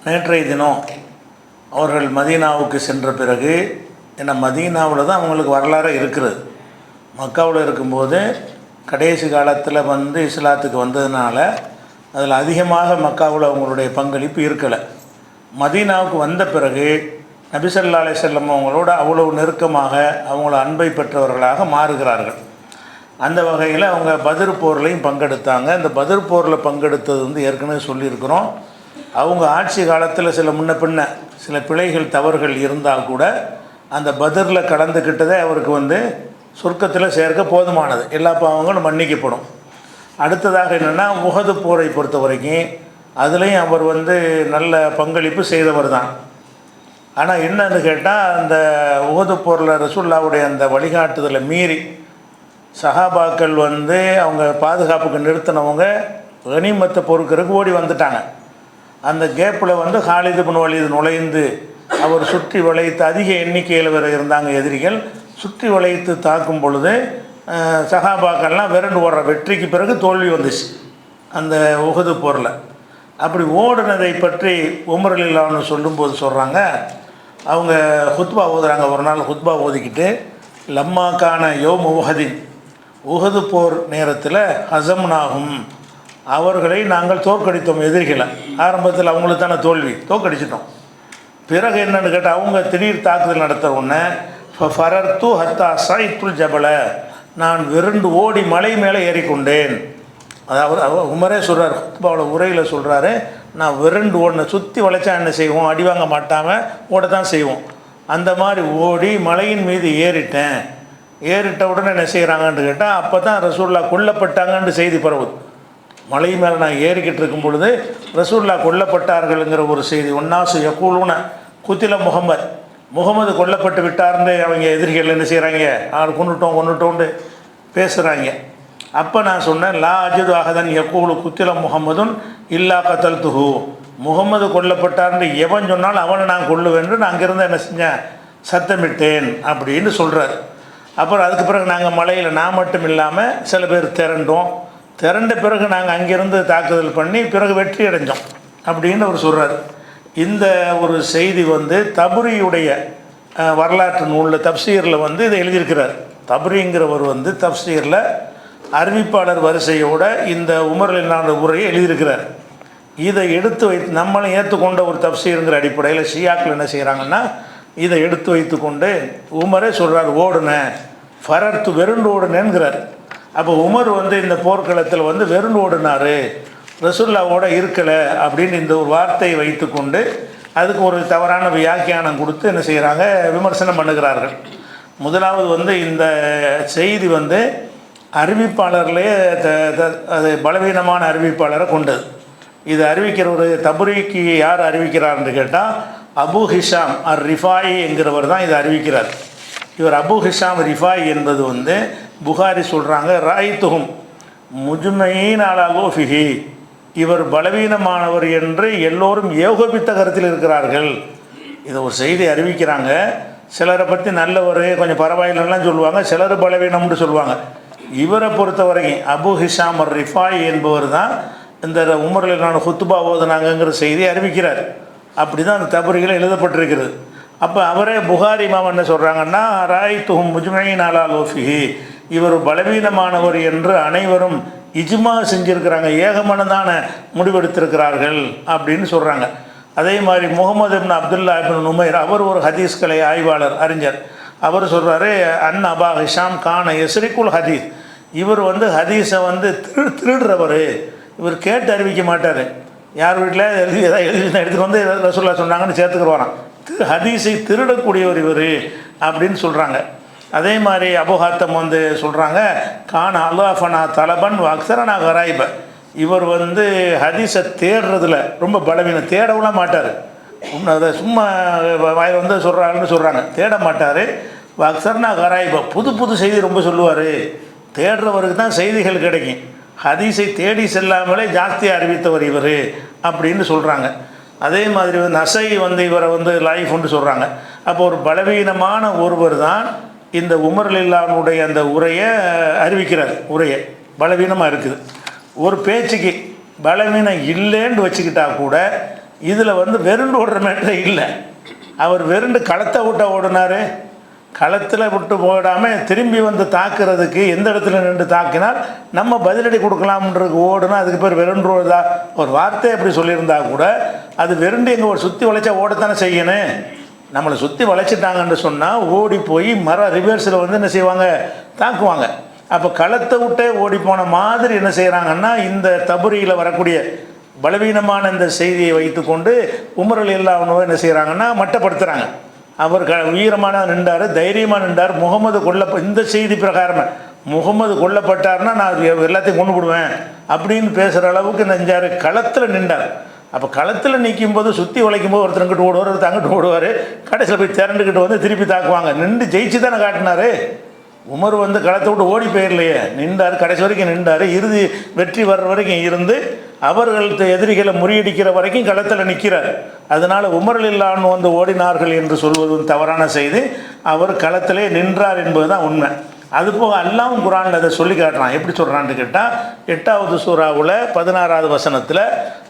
நேற்றைய தினம் அவர்கள் மதீனாவுக்கு சென்ற பிறகு, ஏன்னா மதீனாவில் தான் அவங்களுக்கு வரலாறு இருக்கிறது. மக்காவில் இருக்கும்போது கடைசி காலத்தில் இஸ்லாத்துக்கு வந்ததுனால அதில் அதிகமாக மக்காவில் அவங்களுடைய பங்களிப்பு இருக்கலை. மதீனாவுக்கு வந்த பிறகு நபி ஸல்லல்லாஹு அலைஹி வஸல்லம் அவங்களோட அவ்வளவு நெருக்கமாக அவங்கள அன்பை பெற்றவர்களாக மாறுகிறார்கள். அந்த வகையில் அவங்க பத்ர் போர்லையும் பங்கெடுத்தாங்க. அந்த பத்ர் போரில் பங்கெடுத்தது ஏற்கனவே சொல்லியிருக்கிறோம். அவங்க ஆட்சி காலத்தில் சில முன்ன பின்ன சில பிழைகள் தவறுகள் இருந்தால் கூட அந்த பத்ரில் கலந்துக்கிட்டதே அவருக்கு சொர்க்கத்தில் சேர்க்க போதுமானது, எல்லா பாவங்களும் மன்னிக்கப்படும். அடுத்ததாக என்னென்னா, உஹது போரை பொறுத்த வரைக்கும் அதுலேயும் அவர் நல்ல பங்களிப்பு செய்தவர் தான். ஆனால் என்னன்னு கேட்டால், அந்த உஹது போரில் ரசூலுல்லாஹ்வுடைய அந்த வழிகாட்டுதலை மீறி சஹாபாக்கள் அவங்க பாதுகாப்புக்கு நிறுத்தினவங்க கனிமத்தை பொறுக்கிறதுக்கு ஓடி வந்துட்டாங்க. அந்த கேப்பில் ஹாலித் இப்னு வலீத் நுழைந்து அவர் சுற்றி வளைத்து, அதிக எண்ணிக்கையில் வேறு இருந்தாங்க எதிரிகள், சுற்றி வளைத்து தாக்கும் பொழுது சஹாபாக்கள்லாம் விரண்டு ஓடுற, வெற்றிக்கு பிறகு தோல்வி வந்துச்சு அந்த உஹது போரில். அப்படி ஓடுனதை பற்றி உமர் ரலியல்லாஹு அன்ஹு சொல்லும்போது சொல்கிறாங்க, அவங்க ஹுத்பா ஓதுறாங்க. ஒரு நாள் ஹுத்பா ஓதிக்கிட்டு, லம்மாக்கான யோம் உஹதின், உஹது போர் நேரத்தில் ஹஸம்னாஹும், அவர்களை நாங்கள் தோற்கடித்தோம். எதிரிகளை ஆரம்பத்தில் அவங்களுக்கு தானே தோல்வி, தோற்கடிச்சிட்டோம். பிறகு என்னென்னு கேட்டால், அவங்க திடீர் தாக்குதல் நடத்த உடனே ஃபரர்த்து ஹத்தா சைத்துல் ஜபல, நான் விருண்டு ஓடி மலை மேலே ஏறிக்கொண்டேன். அதாவது உமரே சொல்கிறார், ஹுத்பாவோட உரையில் சொல்கிறாரு, நான் விருண்டு ஓடின, சுற்றி வளைச்சா என்ன செய்வோம், அடி வாங்க மாட்டாமல் ஓட தான் செய்வோம். அந்த மாதிரி ஓடி மலையின் மீது ஏறிட்டேன். ஏறிட்ட உடனே என்ன செய்கிறாங்கன்னு கேட்டால், அப்போ தான் ரசூலுல்லாஹ் கொல்லப்பட்டாங்கன்னு செய்தி பரவுது. மலை மேலே நான் ஏறிக்கிட்டு இருக்கும் பொழுது ரசூலுல்லாஹ் கொல்லப்பட்டார்கள்ங்கிற ஒரு செய்தி. ஒன்னாசு யக்கூலுன குத்தில முகமது கொல்லப்பட்டு விட்டார்னு அவங்க எதிரிகள் என்ன செய்கிறாங்க, கொண்டுட்டோம்னு பேசுகிறாங்க. அப்போ நான் சொன்னேன், லா அஜிது அஹதன் யக்கூலு குத்தில முகமதுன் இல்லா கத்தல்துஹு, முகமது கொல்லப்பட்டார்னு எவன் சொன்னாலும் அவனை நான் கொல்லுவேன்னு நான் அங்கேருந்து என்ன செஞ்சேன், சத்தமிட்டேன் அப்படின்னு சொல்கிறார். அப்புறம் அதுக்கு பிறகு நாங்கள் மலையில் நான் மட்டும் இல்லாமல் சில பேர் திரண்ட பிறகு நாங்கள் அங்கேருந்து தாக்குதல் பண்ணி பிறகு வெற்றி அடைஞ்சோம் அப்படின்னு அவர் சொல்கிறார். இந்த ஒரு செய்தி தபுரியுடைய வரலாற்று நூலில் தப்சீரில் இதை எழுதியிருக்கிறார். தபுரிங்கிறவர் தப்சீரில் அறிவிப்பாளர் வரிசையோட இந்த உமர் ரலியல்லாஹு உரையை எழுதியிருக்கிறார். இதை எடுத்து வைத்து நம்மளும் ஏற்றுக்கொண்ட ஒரு தப்சீருங்கிற அடிப்படையில் ஷியாக்கள் என்ன செய்கிறாங்கன்னா, இதை எடுத்து வைத்து கொண்டு உமரே சொல்கிறார், ஓடுனேன், ஃபரர்த்து வெறுண்டு ஓடுனேங்கிறார். அப்போ உமர் இந்த போர்க்களத்தில் வெறுண்டு ஓடினார், ரசூலுல்லாஹ்வோட இருக்கலை அப்படின்னு இந்த ஒரு வார்த்தையை வைத்து கொண்டு அதுக்கு ஒரு தவறான வியாக்கியானம் கொடுத்து என்ன செய்கிறாங்க, விமர்சனம் பண்ணுகிறார்கள். முதலாவது இந்த செய்தி அறிவிப்பாளர்களே அது பலவீனமான அறிவிப்பாளரை கொண்டது. இது அறிவிக்கிற ஒரு தபுரிக்கு யார் அறிவிக்கிறார்னு கேட்டால், அபு ஹிஷாம் அர் ரிஃபாயி என்கிறவர் தான் இதை அறிவிக்கிறார். இவர் அபு ஹிஷாம் ரிஃபாய் என்பது புகாரி சொல்கிறாங்க, ராய்த்துஹும் முஜ்மஈன் அலா லோஃபிஹி, இவர் பலவீனமானவர் என்று எல்லோரும் ஏகோபித்த கருத்தில் இருக்கிறார்கள். இதை ஒரு செய்தி அறிவிக்கிறாங்க. சிலரை பற்றி நல்லவர், கொஞ்சம் பரவாயில்லாம் சொல்லுவாங்க, சிலர் பலவீனம்னு சொல்லுவாங்க. இவரை பொறுத்த வரைக்கும் அபு ஹிஷாம் அர் ரிஃபாய் என்பவர் தான் இந்த உமர் ரலியல்லாஹு ஹுத்பா ஓதுனாங்கங்கிற செய்தி அறிவிக்கிறார். அப்படி தான் அந்த தபுரியில் எழுதப்பட்டிருக்கிறது. அப்போ அவரே புகாரி இமாம் என்ன சொல்கிறாங்கன்னா, ராய்த்துஹும் முஜ்மஈன் அலா லோஃபிஹி, இவர் பலவீனமானவர் என்று அனைவரும் இஜ்மா செஞ்சுருக்கிறாங்க, ஏகமனதான முடிவெடுத்திருக்கிறார்கள் அப்படின்னு சொல்கிறாங்க. அதே மாதிரி முகமது இப்னு அப்துல்லா இப்னு நுமைர், அவர் ஒரு ஹதீஸ் கலை ஆய்வாளர், அறிஞர். அவர் சொல்கிறாரு, அன் அபா ஹிஷாம் கான எஸ்ரிக்குல் ஹதீஸ், இவர் ஹதீஸை திருடுறவர், இவர் கேட்டு அறிவிக்க மாட்டார். யார் வீட்டில் எதாவது எடுத்துகிட்டு ரசூலுல்லாஹ் சொன்னாங்கன்னு சேர்த்துக்குருவாராம். ஹதீஸை திருடக்கூடியவர் இவர் அப்படின்னு சொல்கிறாங்க. அதே மாதிரி அபுஹாத்தம் சொல்கிறாங்க, கான அல்லாஃபனா தலபன் அக்ஸரனா கராயிப, இவர் ஹதீஸை தேடுறதுல ரொம்ப பலவீனம், தேடவும் மாட்டார். அதை சும்மா வாயில் சொல்கிறாங்கன்னு சொல்கிறாங்க, தேட மாட்டார். அக்ஸரனா கராயிப, புது புது செய்தி ரொம்ப சொல்லுவார். தேடுறவருக்கு தான் செய்திகள் கிடைக்கும், ஹதீஸை தேடி செல்லாமலே ஜாஸ்தியாக அறிவித்தவர் இவர் அப்படின்னு சொல்கிறாங்க. அதே மாதிரி நசை இவரை லைஃப்னு சொல்கிறாங்க. அப்போ ஒரு பலவீனமான ஒருவர் தான் இந்த உமர் ரலியல்லாஹுடைய அந்த உரையை அறிவிக்கிறார். உரையை பலவீனமாக இருக்குது. ஒரு பேச்சுக்கு பலவீனம் இல்லைன்னு வச்சுக்கிட்டா கூட இதில் வந்து வெறுண்டு ஓடுற மேட்டரே இல்லை. அவர் வெறுண்டு களத்தை விட்ட ஓடினார். களத்தில் விட்டு போடாமல் திரும்பி வந்து தாக்குறதுக்கு எந்த இடத்துல நின்று தாக்கினால் நம்ம பதிலடி கொடுக்கலாம்ன்றது ஓடுனா அதுக்கு பேர் வெறுண்டு ஓடுதா? ஒரு வார்த்தை அப்படி சொல்லியிருந்தா கூட அது வெறுண்டு எங்கே ஒரு சுற்றி வளைச்சா ஓடத்தானே செய்யணும். நம்மளை சுற்றி வளைச்சிட்டாங்கன்னு சொன்னால் ஓடி போய் ரிவர்ஸில் வந்து என்ன செய்வாங்க, தாக்குவாங்க. அப்போ களத்தை விட்டே ஓடி போன மாதிரி என்ன செய்கிறாங்கன்னா இந்த தபுரியில் வரக்கூடிய பலவீனமான இந்த செய்தியை வைத்துக்கொண்டு உமர் ரலியல்லாஹு அன்ஹு என்ன செய்கிறாங்கன்னா மட்டப்படுத்துகிறாங்க. அவர் வீரமான நின்றார், தைரியமாக நின்றார். முகமது இந்த செய்தி பிரகாரம் முகமது கொல்லப்பட்டார்னா நான் எல்லாத்தையும் கொண்டு விடுவேன் அப்படின்னு பேசுகிற அளவுக்கு நெஞ்சார். களத்தில் நின்றார். அப்போ களத்தில் நிற்கும் போது சுற்றி வளைக்கும் போது ஒருத்தர் அங்கிட்டு ஓடுவார், ஒருத்தர் அங்கிட்டு ஓடுவார். கடைசியில் போய் திரண்டுக்கிட்டு வந்து திருப்பி தாக்குவாங்க. நின்று ஜெயிச்சு தானே காட்டினார். உமர் வந்து களத்தை விட்டு ஓடி போயிடலையே, நின்றார், கடைசி வரைக்கும் நின்றார். இறுதி வெற்றி வர்ற வரைக்கும் இருந்து அவர்கள் எதிரிகளை முறியடிக்கிற வரைக்கும் களத்தில் நிற்கிறார். அதனால் உமர் ரலியல்லாஹு அன்ஹு வந்து ஓடினார்கள் என்று சொல்வதும் தவறான செய்தி. அவர் களத்திலே நின்றார் என்பது தான் உண்மை. அதுபோக அல்லாஹ் குர்ஆனில் அதை சொல்லி காட்டுறான். எப்படி சொல்கிறான்னு கேட்டால் 8வது சூறாவில் 16வது வசனத்தில்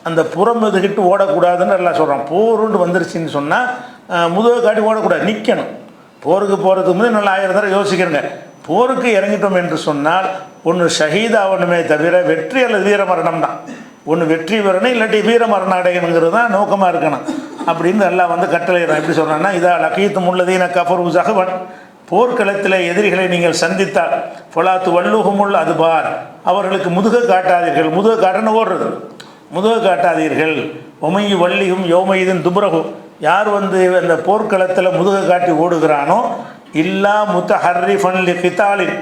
அந்த புறம் எதுக்கிட்டு ஓடக்கூடாதுன்னு எல்லாம் சொல்கிறான். போருண்டு வந்துருச்சுன்னு சொன்னால் முதுகை காட்டி ஓடக்கூடாது, நிற்கணும். போருக்கு போகிறதுக்கு முன்னாடி நல்லா 1000 தடவை யோசிக்கிறேங்க. போருக்கு இறங்கிட்டோம் என்று சொன்னால் ஒன்று ஷஹீதாகணுமே தவிர வெற்றி அல்லது வீர மரணம் தான். ஒன்று வெற்றி பெறணும், இல்லாட்டி வீர மரணம் அடையணுங்கிறது தான் நோக்கமாக இருக்கணும் அப்படின்னு எல்லாம் வந்து கட்டளையிடும். எப்படி சொல்கிறான்னா இதா லகீத்தும் உள்ளதீன கஃபரு ஸஹவன், போர்க்களத்தில் எதிரிகளை நீங்கள் சந்தித்தால் ஃபலாத்து வல்லுஹுமுல் அதுபார், அவர்களுக்கு முதுக காட்டாதீர்கள். முதுக காட்டணும் ஓடுறது, முதுக காட்டாதீர்கள். ஒமையு வள்ளியும் யோமையுதின் துபுரகு, யார் வந்து அந்த போர்க்களத்தில் முதுக காட்டி ஓடுகிறானோ இல்லா முத்தஹர்ரிஃபன் லிகிதாலின்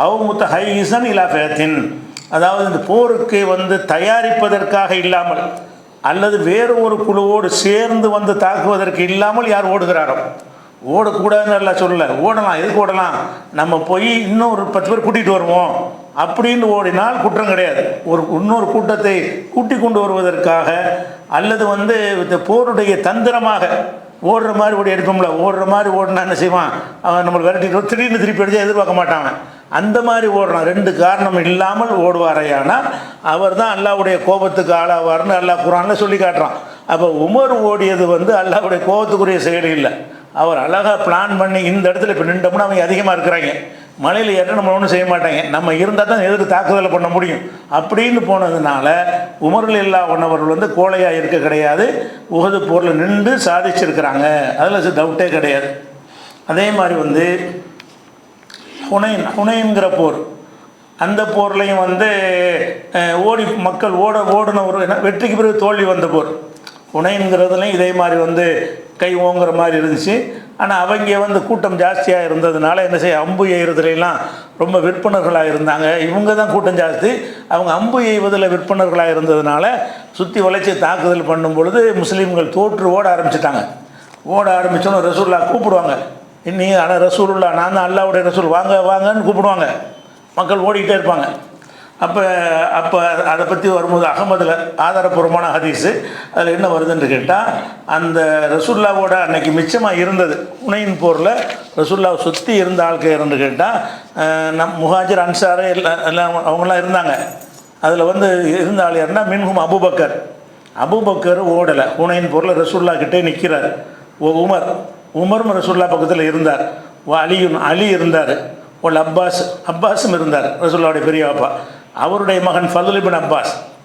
அவ் முத்தஹைஸன் இலா ஃபயத்தின், அதாவது இந்த போருக்கு வந்து தயாரிப்பதற்காக இல்லாமல் அல்லது வேறு ஒரு குழுவோடு சேர்ந்து வந்து தாக்குவதற்கு இல்லாமல் யார் ஓடுகிறாரோ, ஓடக்கூடாதுன்னு எல்லாம் சொல்லலை, ஓடலாம். எதுக்கு ஓடலாம்? நம்ம போய் இன்னும் ஒரு 10 பேர் கூட்டிகிட்டு வருவோம் அப்படின்னு ஓடினால் குற்றம் கிடையாது. இன்னொரு கூட்டத்தை கூட்டி கொண்டு வருவதற்காக அல்லது வந்து இந்த போருடைய தந்திரமாக ஓடுற மாதிரி ஓடி எடுப்போம்ல, ஓடுற மாதிரி ஓடினா என்ன செய்வான், அவன் நம்மளை விரட்டிட்டு திடீர்னு திருப்பி அடித்தா எதிர்பார்க்க மாட்டாங்க. அந்த மாதிரி ஓடுறான். 2 காரணம் இல்லாமல் ஓடுவாரையானால் அவர் தான் அல்லாஹ்வுடைய கோபத்துக்கு ஆளாவார்னு அல்லாஹ் குர்ஆனில் சொல்லி காட்டுறான். அப்போ உமர் ஓடியது வந்து அல்லாஹ்வுடைய கோபத்துக்குரிய செயல் இல்லை. அவர் அழகாக பிளான் பண்ணி இந்த இடத்துல இப்போ நின்றோம்னா அவங்க அதிகமாக இருக்கிறாங்க, மலையில் ஏற்ற நம்ம ஒன்றும் செய்ய மாட்டாங்க, நம்ம இருந்தால் தான் எதிர்த்து தாக்குதலை பண்ண முடியும் அப்படின்னு போனதுனால உமர் ரலியல்லாஹு அன்ஹு அவர்கள் வந்து கோழையாக இருக்க கிடையாது. உஹது போரில் நின்று சாதிச்சிருக்கிறாங்க, அதில் டவுட்டே கிடையாது. அதே மாதிரி வந்து ஹுனைன்கிற போர், அந்த போர்லையும் வந்து மக்கள் ஓடின ஒரு வெற்றிக்கு பிறகு தோல்வி வந்த போர். ஹுனைன்கிறதுலையும் இதே மாதிரி வந்து கை ஓங்குற மாதிரி இருந்துச்சு. ஆனால் அவங்க வந்து கூட்டம் ஜாஸ்தியாக இருந்ததுனால என்ன செய்ய, அம்பு எய்கிறதுலாம் ரொம்ப விற்பனர்களாக இருந்தாங்க. இவங்க தான் கூட்டம் ஜாஸ்தி. அவங்க அம்பு எய்வதில் விற்பனர்களாக இருந்ததுனால சுற்றி வளைச்சி தாக்குதல் பண்ணும் பொழுது முஸ்லீம்கள் தோற்று ஓட ஆரம்பிச்சிட்டாங்க. ஓட ஆரம்பித்தோன்னு ரசூலுல்லாஹ் கூப்பிடுவாங்க. இன்னி ஆனால் ரசூலுல்லாஹ் நான் தான் அல்லாஹ்வுடைய ரசூல், வாங்க வாங்கன்னு கூப்பிடுவாங்க. மக்கள் ஓடிக்கிட்டே இருப்பாங்க. அப்போ அதை பற்றி வரும்போது அகமதில் ஆதாரப்பூர்வமான ஹதீஸு அதில் என்ன வருதுன்னு கேட்டால், அந்த ரசூலுல்லாவோட அன்னைக்கு மிச்சமாக இருந்தது ஹுனைன் போரில் ரசூலுல்லாவை சுற்றி இருந்த ஆட்கள் கேட்டால் முஹாஜிர் அன்சார் எல்லாம் அவங்களாம் இருந்தாங்க. அதில் வந்து இருந்த ஆள் யாருன்னா மின்ஹும் அபூபக்கர் ஓடலை. ஹுனைன் போரில் ரசூலுல்லா கிட்டே நிற்கிறார். உமரும் ரசூலுல்லா பக்கத்தில் இருந்தார். அலி இருந்தார். அப்பாஸும் இருந்தார், ரசூலுல்லாவுடைய பெரிய அப்பா. அவருடைய மகன் ஃபதுல் இப்னு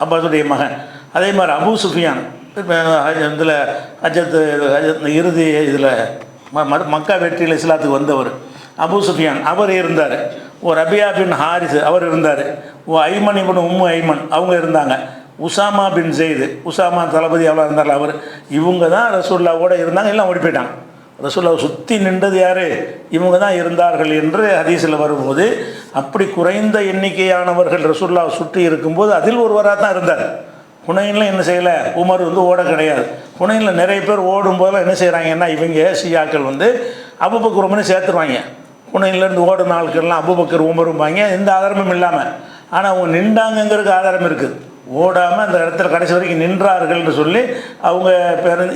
அப்பாஸுடைய மகன். அதே மாதிரி அபூ சுஃபியான் இதில் இறுதி இதில் மக்கா வெற்றியில் இஸ்லாத்துக்கு வந்தவர் அபூ சுஃபியான் அவர் இருந்தார். ரபியா பின் ஹாரிஸ் அவர் இருந்தார். ஐமன் இப்னு ஐமன் அவங்க இருந்தாங்க. உசாமா பின் ஜெயிது, உசாமா தளபதி அவ்வளோ இருந்தார் அவர். இவங்க தான் ரசூலுல்லாவோட இருந்தாங்க. எல்லாம் ஓடி போயிட்டாங்க. ரசூலுல்லாவை சுற்றி நின்றது யார்? இவங்க தான் இருந்தார்கள் என்று ஹதீஸில் வரும்போது அப்படி குறைந்த எண்ணிக்கையானவர்கள் ரசூலுல்லாவை சுற்றி இருக்கும்போது அதில் ஒருவராக தான் இருந்தார். ஹுனைனில் என்ன செய்யலை, உமர் வந்து ஓட கிடையாது. ஹுனைனில் நிறைய பேர் ஓடும்போதெல்லாம் என்ன செய்கிறாங்கன்னா இவங்க ஷியாக்கள் வந்து அபூபக்கர் உமரை சேர்த்துருவாங்க. ஹுனைன்லேருந்து ஓடுன ஆட்கள்லாம் அபூபக்கர் உமரும்பாங்க, எந்த ஆதாரமும் இல்லாமல். ஆனால் அவங்க நின்றாங்கங்கிறதுக்கு ஆதாரம் இருக்குது. ஓடாமல் அந்த இடத்துல கடைசி வரைக்கும் நின்றார்கள்னு சொல்லி அவங்க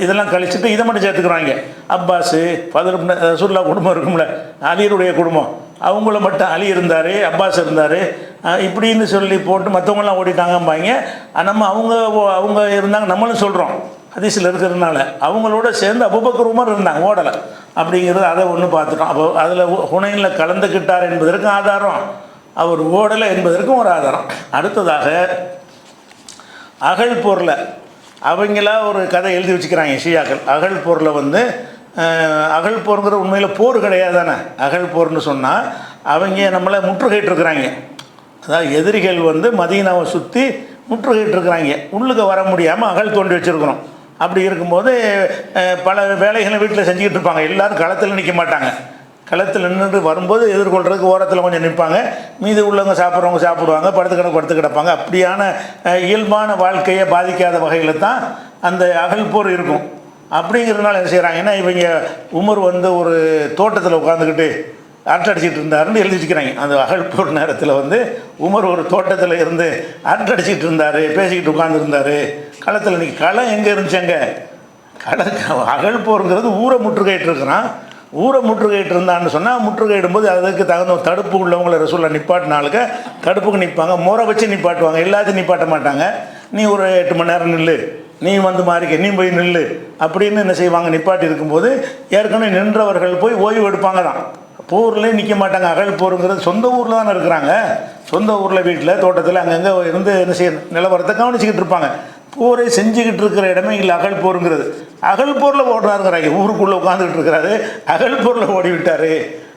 இதெல்லாம் கழிச்சுட்டு இதை மட்டும் சேர்த்துக்கிறாங்க. அப்பாஸு ஃபதுல் ரசூலுல்லாஹ் குடும்பம் இருக்கும்ல, அலியுடைய குடும்பம், அவங்கள மட்டும் அலி இருந்தார், அப்பாஸ் இருந்தார் இப்படின்னு சொல்லி போட்டு மற்றவங்களாம் ஓடிட்டாங்கம்பாங்க. நம்ம அவங்க இருந்தாங்க நம்மளும் சொல்கிறோம். ஹதீஸில் இருக்கிறதுனால அவங்களோட சேர்ந்து அபூபக்கர் உமர் இருந்தாங்க, ஓடலை அப்படிங்கிறது அதை ஒன்று பார்த்துட்டோம். அப்போ அதில் ஹுனைனில் கலந்துக்கிட்டார் என்பதற்கும் ஆதாரம், அவர் ஓடலை என்பதற்கும் ஒரு ஆதாரம். அடுத்ததாக அகழ் போரில் அவங்களா ஒரு கதை எழுதி வச்சுக்கிறாங்க ஷியாக்கள். அகழ் போரில் வந்து அகழ் போருங்கிற உண்மையில் போர் கிடையாது தானே. அகழ் போர்னு சொன்னால் அவங்க நம்மளை முற்றுகையிட்டிருக்கிறாங்க. அதாவது எதிரிகள் வந்து மதீனாவை சுற்றி முற்றுகையிட்டிருக்கிறாங்க, உள்ளுக்கு வர முடியாமல் அகழ் தோண்டி வச்சுருக்கிறோம். அப்படி இருக்கும்போது பல வேலைகளை வீட்டில் செஞ்சுக்கிட்டு இருப்பாங்க. எல்லோரும் களத்தில் நிற்க மாட்டாங்க. களத்தில் நின்றுட்டு வரும்போது எதிர்கொள்கிறதுக்கு ஓரத்தில் கொஞ்சம் நிற்பாங்க, மீது உள்ளவங்க சாப்பிட்றவங்க சாப்பிடுவாங்க, படுத்து கிடப்பாங்க. அப்படியான இயல்பான வாழ்க்கையை பாதிக்காத வகையில் தான் அந்த அகழ் போர் இருக்கும். அப்படிங்கிறதுனால என்ன செய்கிறாங்கன்னா, இவங்க உமர் வந்து ஒரு தோட்டத்தில் உட்காந்துக்கிட்டு அரட்டடிச்சிட்டு இருந்தாருன்னு எழுதி வச்சுக்கிறாங்க. அந்த அகழ் போர் நேரத்தில் வந்து உமர் ஒரு தோட்டத்தில் இருந்து அரட்டடிச்சிட்டு இருந்தார், பேசிக்கிட்டு உட்காந்துருந்தார். களத்தில் இன்றைக்கி களம் எங்கே இருந்துச்சு? அகழ் போருங்கிறது ஊரை முற்றுகையிட்டு இருக்கிறான். ஊரை முற்றுகையிட்டு இருந்தான்னு சொன்னால் முற்றுகையிடும்போது அதுக்கு தகுந்த ஒரு தடுப்பு உள்ளவங்களை ரசூலில் நிப்பாட்டினாலுக்கு தடுப்புக்கு நிற்பாங்க, முறை வச்சு நிப்பாட்டுவாங்க. எல்லாத்தையும் நிப்பாட்ட மாட்டாங்க. நீ ஒரு 8 மணி நேரம் நில்லு, நீ வந்து மாறிக்க, நீ போய் நில்லு அப்படின்னு என்ன செய்வாங்க, நிப்பாட்டி இருக்கும்போது ஏற்கனவே நின்றவர்கள் போய் ஓய்வு எடுப்பாங்க தான். போர்லேயே நிற்க மாட்டாங்க. அகழ் போருங்கிறது சொந்த ஊரில் தானே இருக்கிறாங்க. சொந்த ஊரில் வீட்டில் தோட்டத்தில் அங்கங்கே இருந்து என்ன செய்ய நிலவரத்தை கவனிச்சிக்கிட்டு இருப்பாங்க. போரை செஞ்சுக்கிட்டு இருக்கிற இடமே இல்லை அகழ் போருங்கிறது. அகழ் போரில் ஓடுறாருங்கிறாங்க, ஊருக்குள்ளே உட்காந்துக்கிட்டு இருக்கிறாரு, அகழ் போரில் ஓடி விட்டார்.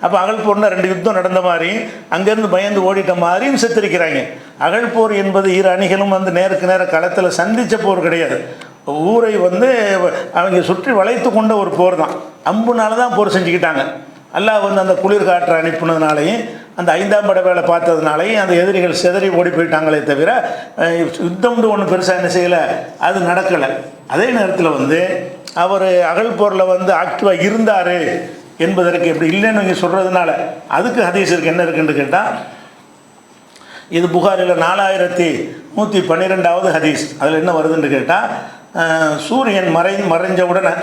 அப்போ அகழ் போர்னா 2 யுத்தம் நடந்த மாதிரி, அங்கேருந்து பயந்து ஓடிட்ட மாதிரியும் சித்தரிக்கிறாங்க. அகழ் போர் என்பது இரு அணிகளும் வந்து நேருக்கு நேர களத்தில் சந்தித்த போர் கிடையாது. ஊரை வந்து அவங்க சுற்றி வளைத்து கொண்ட ஒரு போர் தான். அம்புனால தான் போர் செஞ்சுக்கிட்டாங்க. அல்லாஹ் வந்து அந்த குளிர் காற்றை அனுப்பினதுனாலையும் அந்த 5ஆம் படை வேலை பார்த்ததுனாலையும் அந்த எதிரிகள் சிதறி ஓடி போயிட்டாங்களே தவிர யுத்தம்னு ஒன்று பெருசாக என்ன செய்யலை, அது நடக்கலை. அதே நேரத்தில் வந்து அவர் அகழ் போரில் வந்து ஆக்டிவாக இருந்தார் என்பதற்கு எப்படி இல்லைன்னு நீங்கள் சொல்கிறதுனால அதுக்கு ஹதீஸ் இருக்குது. என்ன இருக்குன்னு கேட்டால், இது புகாரில் 4112வது ஹதீஸ். அதில் என்ன வருதுன்னு கேட்டால், சூரியன் மறைஞ்சவுடனே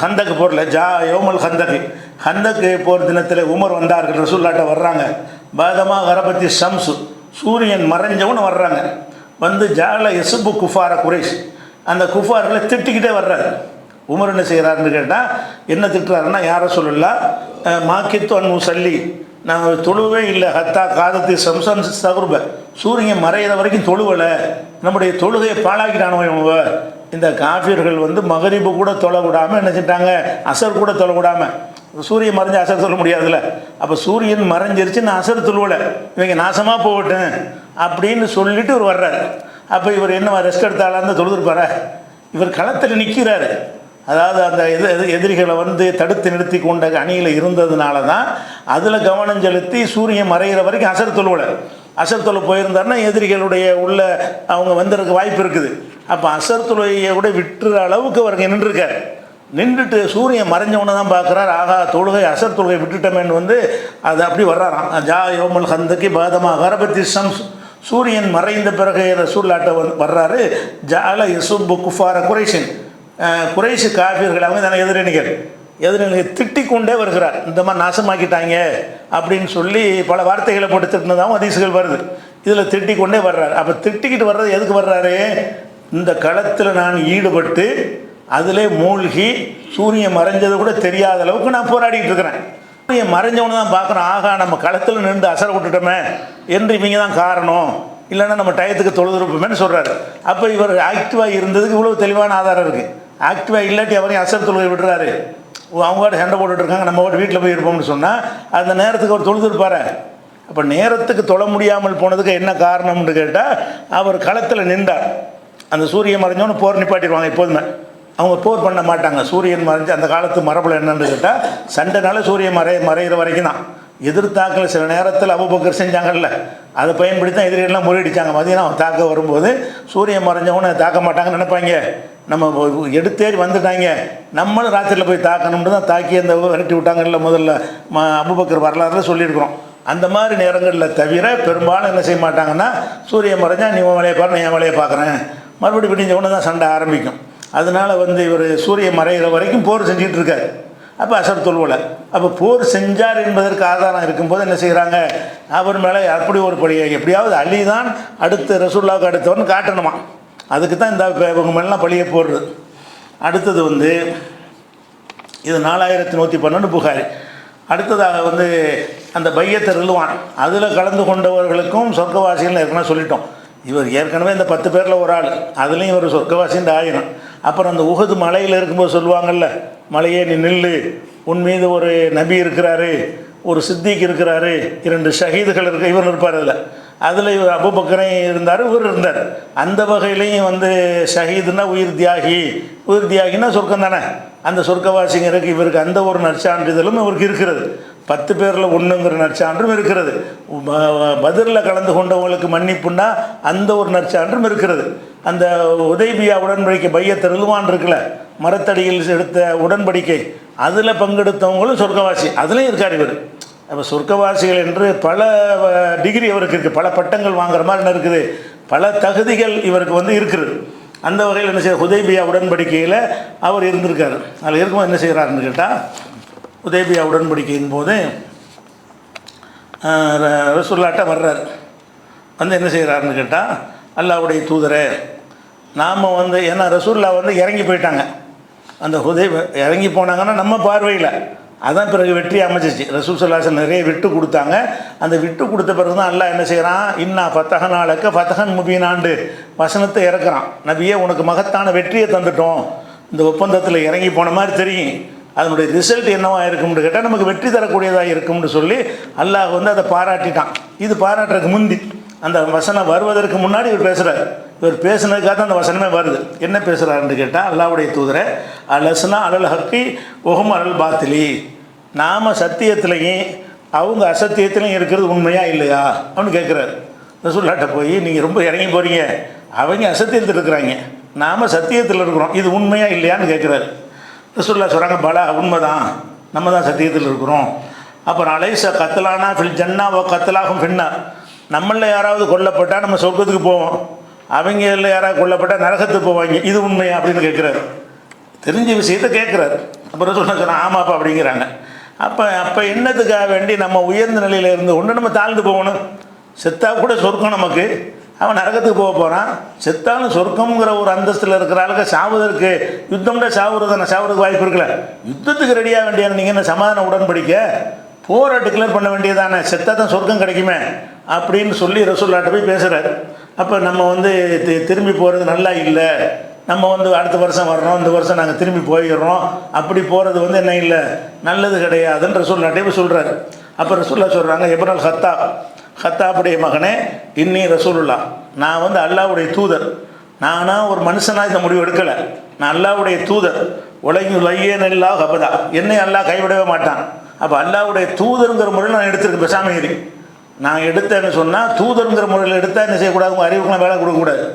ஹந்தக்கு போரில் யோமல் ஹந்தக்கு போர் தினத்தில் உமர் வந்தார்கள், ரசூல்லாட்ட வர்றாங்க. பாதமா கரபத்தி ஷம்சு, சூரியன் மறைஞ்சவுன்னு வர்றாங்க. வந்து ஜால எசுபு குஃபார குறைஷ், அந்த குஃபார்களை திட்டிக்கிட்டே வர்றாரு. உமர் என்ன செய்கிறாருன்னு கேட்டால், என்ன திட்டுறாருன்னா, யார சொல்லலாம் மாக்கித்து அன் முசல்லி, நான் தொழுவே இல்லை, ஹத்தா காதத்து சம்சன் சகுர்ப, சூரியன் மறையிற வரைக்கும் தொழுவலை, நம்முடைய தொழுகையை பாழாக்கிட்டானவங்க. இந்த காஃபியர்கள் வந்து மகரிபு கூட தொலை விடாமல் என்ன செஞ்சிட்டாங்க, அசர் கூட தொலை விடாமல். சூரியன் மறைஞ்சு அசர் சொல்ல முடியாதுல்ல. அப்போ சூரியன் மறைஞ்சிருச்சு, நான் அசர் தொழுவலை, இவங்க நாசமாக போகட்டும் அப்படின்னு சொல்லிட்டு இவர் வர்றாரு. அப்போ இவர் என்ன ரெஸ்ட் எடுத்தாலும் தொழுதுருப்பார, இவர் களத்தில் நிற்கிறாரு. அதாவது அந்த எதிரிகளை வந்து தடுத்து நிறுத்தி கொண்ட அணியில் இருந்ததுனால தான் அதில் கவனம் செலுத்தி சூரியன் மறைகிற வரைக்கும் அசர் தொழுவலை. அசர் தொலை போயிருந்தாருன்னா எதிரிகளுடைய உள்ள அவங்க வந்திருக்க வாய்ப்பு இருக்குது. அப்போ அசர் தொழுகையை கூட விட்டுற அளவுக்கு அவருக்கு நின்றுருக்கார். நின்றுட்டு சூரியன் மறைஞ்சவனை தான் பார்க்குறாரு, ஆகா தொழுகை அசர் தொழுகை விட்டுட்டோமேன்னு வந்து அது அப்படி வர்றாராம். ஜா யோமல் ஹந்தக்கு பாதமா கரபத்தி ஷம்ஸ், சூரியன் மறைந்த பிறகு ரசூலுல்லாஹ் வர்றாரு. ஜால யசுப்பு குஃபார குறைஷின், குறைஷு காஃபிர்கள் அவங்க தானே எதிரணிகள் திட்டிக் கொண்டே வருகிறார். இந்த மாதிரி நாசமாக்கிட்டாங்க அப்படின்னு சொல்லி பல வார்த்தைகளை போட்டு திட்டினதாகவும் ஹதீஸ்கள் வருது. இதில் திட்டிக் கொண்டே வர்றாரு. அப்போ திட்டிக்கிட்டு வர்றது எதுக்கு வர்றாரு, இந்த களத்தில் நான் ஈடுபட்டு அதிலே மூழ்கி சூரியன் மறைஞ்சது கூட தெரியாத அளவுக்கு நான் போராடிக்கிட்டு இருக்கிறேன். சூரியன் மறைஞ்சவனு தான் பார்க்குறோம், ஆகா நம்ம களத்தில் நின்று அசர விட்டுட்டோமே என்று இவங்க தான் காரணம், இல்லைன்னா நம்ம டயத்துக்கு தொழுதுருப்போமேன்னு சொல்கிறாரு. அப்போ இவர் ஆக்டிவாக இருந்ததுக்கு இவ்வளோ தெளிவான ஆதாரம் இருக்குது. ஆக்டிவாக இல்லாட்டி அவரையும் அசர் தொழுகை விடுறாரு, அவங்கள்ட்ட சண்டை போட்டுட்ருக்காங்க, நம்ம வீட்டில் போய் இருப்போம்னு சொன்னால் அந்த நேரத்துக்கு அவர் தொழுதுருப்பார். அப்போ நேரத்துக்கு தொழ முடியாமல் போனதுக்கு என்ன காரணம்னு கேட்டால், அவர் களத்தில் நின்றார். அந்த சூரியன் மறைஞ்சோன்னு போர் நிப்பாட்டிடுவாங்க. எப்போதுமே அவங்க போர் பண்ண மாட்டாங்க. சூரியன் மறைஞ்சு அந்த காலத்து மரபில் என்னன்னு கேட்டால், சண்டைனால சூரியன் மறைகிற வரைக்கும் தான். எதிர்த்தாக்கல் சில நேரத்தில் அபூபக்கர் செஞ்சாங்கல்ல, அதை பயன்படுத்தி தான் எதிரிகள்லாம் முறியடித்தாங்க. மதியம் தாக்க வரும்போது சூரியன் மறைஞ்சவொன்னே தாக்க மாட்டாங்கன்னு நினைப்பாங்க, நம்ம எடுத்தேறி வந்துட்டாங்க, நம்மளும் ராத்திரியில் போய் தாக்கணும்னு தான் தாக்கி அந்த விரட்டி விட்டாங்கல்ல. முதல்ல அபூபக்கர் வரலாறுல சொல்லியிருக்கிறோம். அந்த மாதிரி நேரங்களில் தவிர பெரும்பாலும் என்ன செய்ய மாட்டாங்கன்னா, சூரியன் மறைஞ்சா நீ உன் வேலையை பாரு, நான் என் வேலையை பார்க்குறேன், மறுபடியும் விடிஞ்சவொன்னே தான் சண்டை ஆரம்பிக்கும். அதனால் வந்து இவர் சூரியன் மறைகிற வரைக்கும் போர் செஞ்சுக்கிட்டு இருக்கார். அப்போ அசர் தொழுவலை. அப்போ போர் செஞ்சார் என்பதற்கு ஆதாரம் இருக்கும்போது என்ன செய்கிறாங்க, அவர் மேலே அப்படி ஒரு படியை எப்படியாவது அலி தான் அடுத்து ரசூலுல்லாஹ்வுக்கு அடுத்தவன் காட்டணுமா. அதுக்கு தான் இந்த இவங்க மேலாம் பழிய போடுறது. அடுத்தது வந்து இது 4112 புகாரி. அடுத்ததாக வந்து அந்த பையத்தை ரில்வான் அதில் கலந்து கொண்டவர்களுக்கும் சொர்க்கவாசிகள் ஏற்கனவே சொல்லிட்டோம். இவர் ஏற்கனவே இந்த 10 பேரில் ஒரு ஆள், அதுலேயும் இவர் சொர்க்கவாசின்னு ஆயிரும். அப்புறம் அந்த உஹது மலையில் இருக்கும்போது சொல்லுவாங்கள்ல, மலையே நீ நில்லு, உன் மீது ஒரு நபி இருக்கிறாரு, ஒரு சித்திக் இருக்கிறாரு, 2 ஷஹீதுகள் இருக்க, இவர் இருப்பார் அதில் இவர் அபூபக்கரே இருந்தார், இவர் இருந்தார். அந்த வகையிலையும் வந்து ஷஹீதுன்னா உயிர் தியாகினா சொர்க்கம் தானே. அந்த சொர்க்கவாசிங்கிறதுக்கு இவருக்கு அந்த ஒரு நற்சான்றிதழும் இவருக்கு இருக்கிறது. 10 பேரில் ஒன்றுங்கிற நற்சான்றும் இருக்கிறது. பத்ரில் கலந்து கொண்டவங்களுக்கு மன்னிப்புன்னா அந்த ஒரு நற்சான்றும் இருக்கிறது. அந்த உதைபியா உடன்படிக்கை பையத்தை ரில்வான் இருக்குல்ல, மரத்தடியில் எடுத்த உடன்படிக்கை, அதில் பங்கெடுத்தவங்களும் சொர்க்கவாசி, அதுலேயும் இருக்கார் இவர். அப்போ சொர்க்கவாசிகள் என்று பல டிகிரி அவருக்கு இருக்குது, பல பட்டங்கள் வாங்குற மாதிரி என்ன இருக்குது, பல தகுதிகள் இவருக்கு வந்து இருக்குது. அந்த வகையில் என்ன செய்ய ஹுதைபியா உடன்படிக்கையில் அவர் இருந்திருக்கார். அதில் இருக்கும்போது என்ன செய்கிறாருன்னு கேட்டால், ஹுதைபியா உடன்படிக்கையின் போது ரசூலுல்லாஹ்ட்ட வர்றார். வந்து என்ன செய்கிறாருன்னு கேட்டால், அல்லாஹ்வுடைய தூதரே, நாம் வந்து ஏன்னா ரசூலுல்லாஹ் வந்து இறங்கி போயிட்டாங்க. அந்த இறங்கி போனாங்கன்னா நம்ம பார்வையில் அதான் பிறகு வெற்றி அமைச்சிச்சு. ரசூல் ஸல்லல்லாஹு அலைஹி வஸல்லம் நிறைய விட்டு கொடுத்தாங்க. அந்த விட்டு கொடுத்த பிறகு தான் அல்லாஹ் என்ன செய்கிறான், இன்னா ஃபத்தஹனாலக ஃபதஹன் முபீனாண்டு வசனத்தை இறக்குறான். நபியே, உனக்கு மகத்தான வெற்றியை தந்துட்டோம், இந்த ஒப்பந்தத்தில் இறங்கி போன மாதிரி தெரியும், அதனுடைய ரிசல்ட் என்னவா இருக்கும்னு கேட்டால் நமக்கு வெற்றி தரக்கூடியதாக இருக்கும்னு சொல்லி அல்லாஹ் வந்து அதை பாராட்டிட்டான். இது பாராட்டுறதுக்கு முந்தி அந்த வசனம் வருவதற்கு முன்னாடி இவர் பேசுகிறார். இவர் பேசுனதுக்காக தான் அந்த வசனமே வருது. என்ன பேசுகிறாருன்னு கேட்டால், அல்லாஹ்வுடைய தூதரை அலஸ்னா அலல் ஹக்கி ஒஹும் அலல் பாத்திலி, நாம் சத்தியத்திலையும் அவங்க அசத்தியத்திலையும் இருக்கிறது உண்மையா இல்லையா அப்படின்னு கேட்குறாரு. ரசூலுல்லாஹ்ட்ட போய் நீங்கள் ரொம்ப இறங்கி போகிறீங்க, அவங்க அசத்தியத்தில் இருக்கிறாங்க, நாம் சத்தியத்தில் இருக்கிறோம், இது உண்மையா இல்லையான்னு கேட்குறாரு. ரசூலுல்லாஹ் சொல்கிறாங்க, பலா உண்மைதான், நம்ம தான் சத்தியத்தில் இருக்கிறோம். அப்புறம் அலைச கத்தலானா ஃபில் ஜன்னா ஓ கத்தலாகும் ஃபின்னா, நம்மளில் யாராவது கொல்லப்பட்டால் நம்ம சொர்க்கத்துக்கு போவோம், அவங்களில் யாராவது கொல்லப்பட்டால் நரகத்துக்கு போவாங்க, இது உண்மையா அப்படின்னு கேட்குறாரு. தெரிஞ்ச விஷயத்தை கேட்குறாரு. அப்புறம் சொன்னால் ஆமாப்பா அப்படிங்கிறாங்க. அப்போ என்னத்துக்காக வேண்டி நம்ம உயர்ந்த நிலையில் இருந்து ஒன்று நம்ம தாழ்ந்து போகணும்? செத்தா கூட சொர்க்கம் நமக்கு, அவன் நரகத்துக்கு போக போகிறான். செத்தாலும் சொர்க்கம்ங்கிற ஒரு அந்தஸ்தில் இருக்கிற ஆளுக்கு சாவதற்கு யுத்தம்னா சாவுறதுக்கு வாய்ப்பு இருக்குல்ல. யுத்தத்துக்கு ரெடியாக வேண்டியான நீங்கள் என்ன சமாதான உடன்படிக்க போரை டிக்ளேர் பண்ண வேண்டியதானே, செத்தா தான் சொர்க்கம் கிடைக்குமே அப்படின்னு சொல்லி ரசூலுல்லாஹ்ட்ட போய் பேசுகிறார். அப்போ நம்ம வந்து திரும்பி போகிறது நல்லா இல்லை, நம்ம வந்து அடுத்த வருஷம் வர்றோம், இந்த வருஷம் நாங்கள் திரும்பி போயிடுறோம், அப்படி போகிறது வந்து என்ன இல்லை, நல்லது கிடையாதுன்னு ரசூலுல்லாஹ்ட்ட போய் சொல்கிறார். அப்போ ரசூலுல்லாஹ் சொல்கிறாங்க, இப்னுல் ஹத்தாபுடைய மகனே, இன்னி ரசூலுல்லாஹ், நான் வந்து அல்லாஹ்வுடைய தூதர், நானாக ஒரு மனுஷனாக இந்த முடிவு எடுக்கலை, நான் அல்லாஹ்வுடைய தூதர், உலகில் லையேனல்லா கபதா, என்னை அல்லாஹ் கைவிடவே மாட்டான். அப்போ அல்லாஹ்வுடைய தூதருங்கிற முறையில் நான் எடுத்திருக்கேன், பெசாமகிரி நான் எடுத்தேன்னு சொன்னால் தூதருங்கிற முறையில் எடுத்தால் என்ன செய்யக்கூடாது, உங்கள் அறிவுக்குலாம் வேலை கொடுக்கக்கூடாது.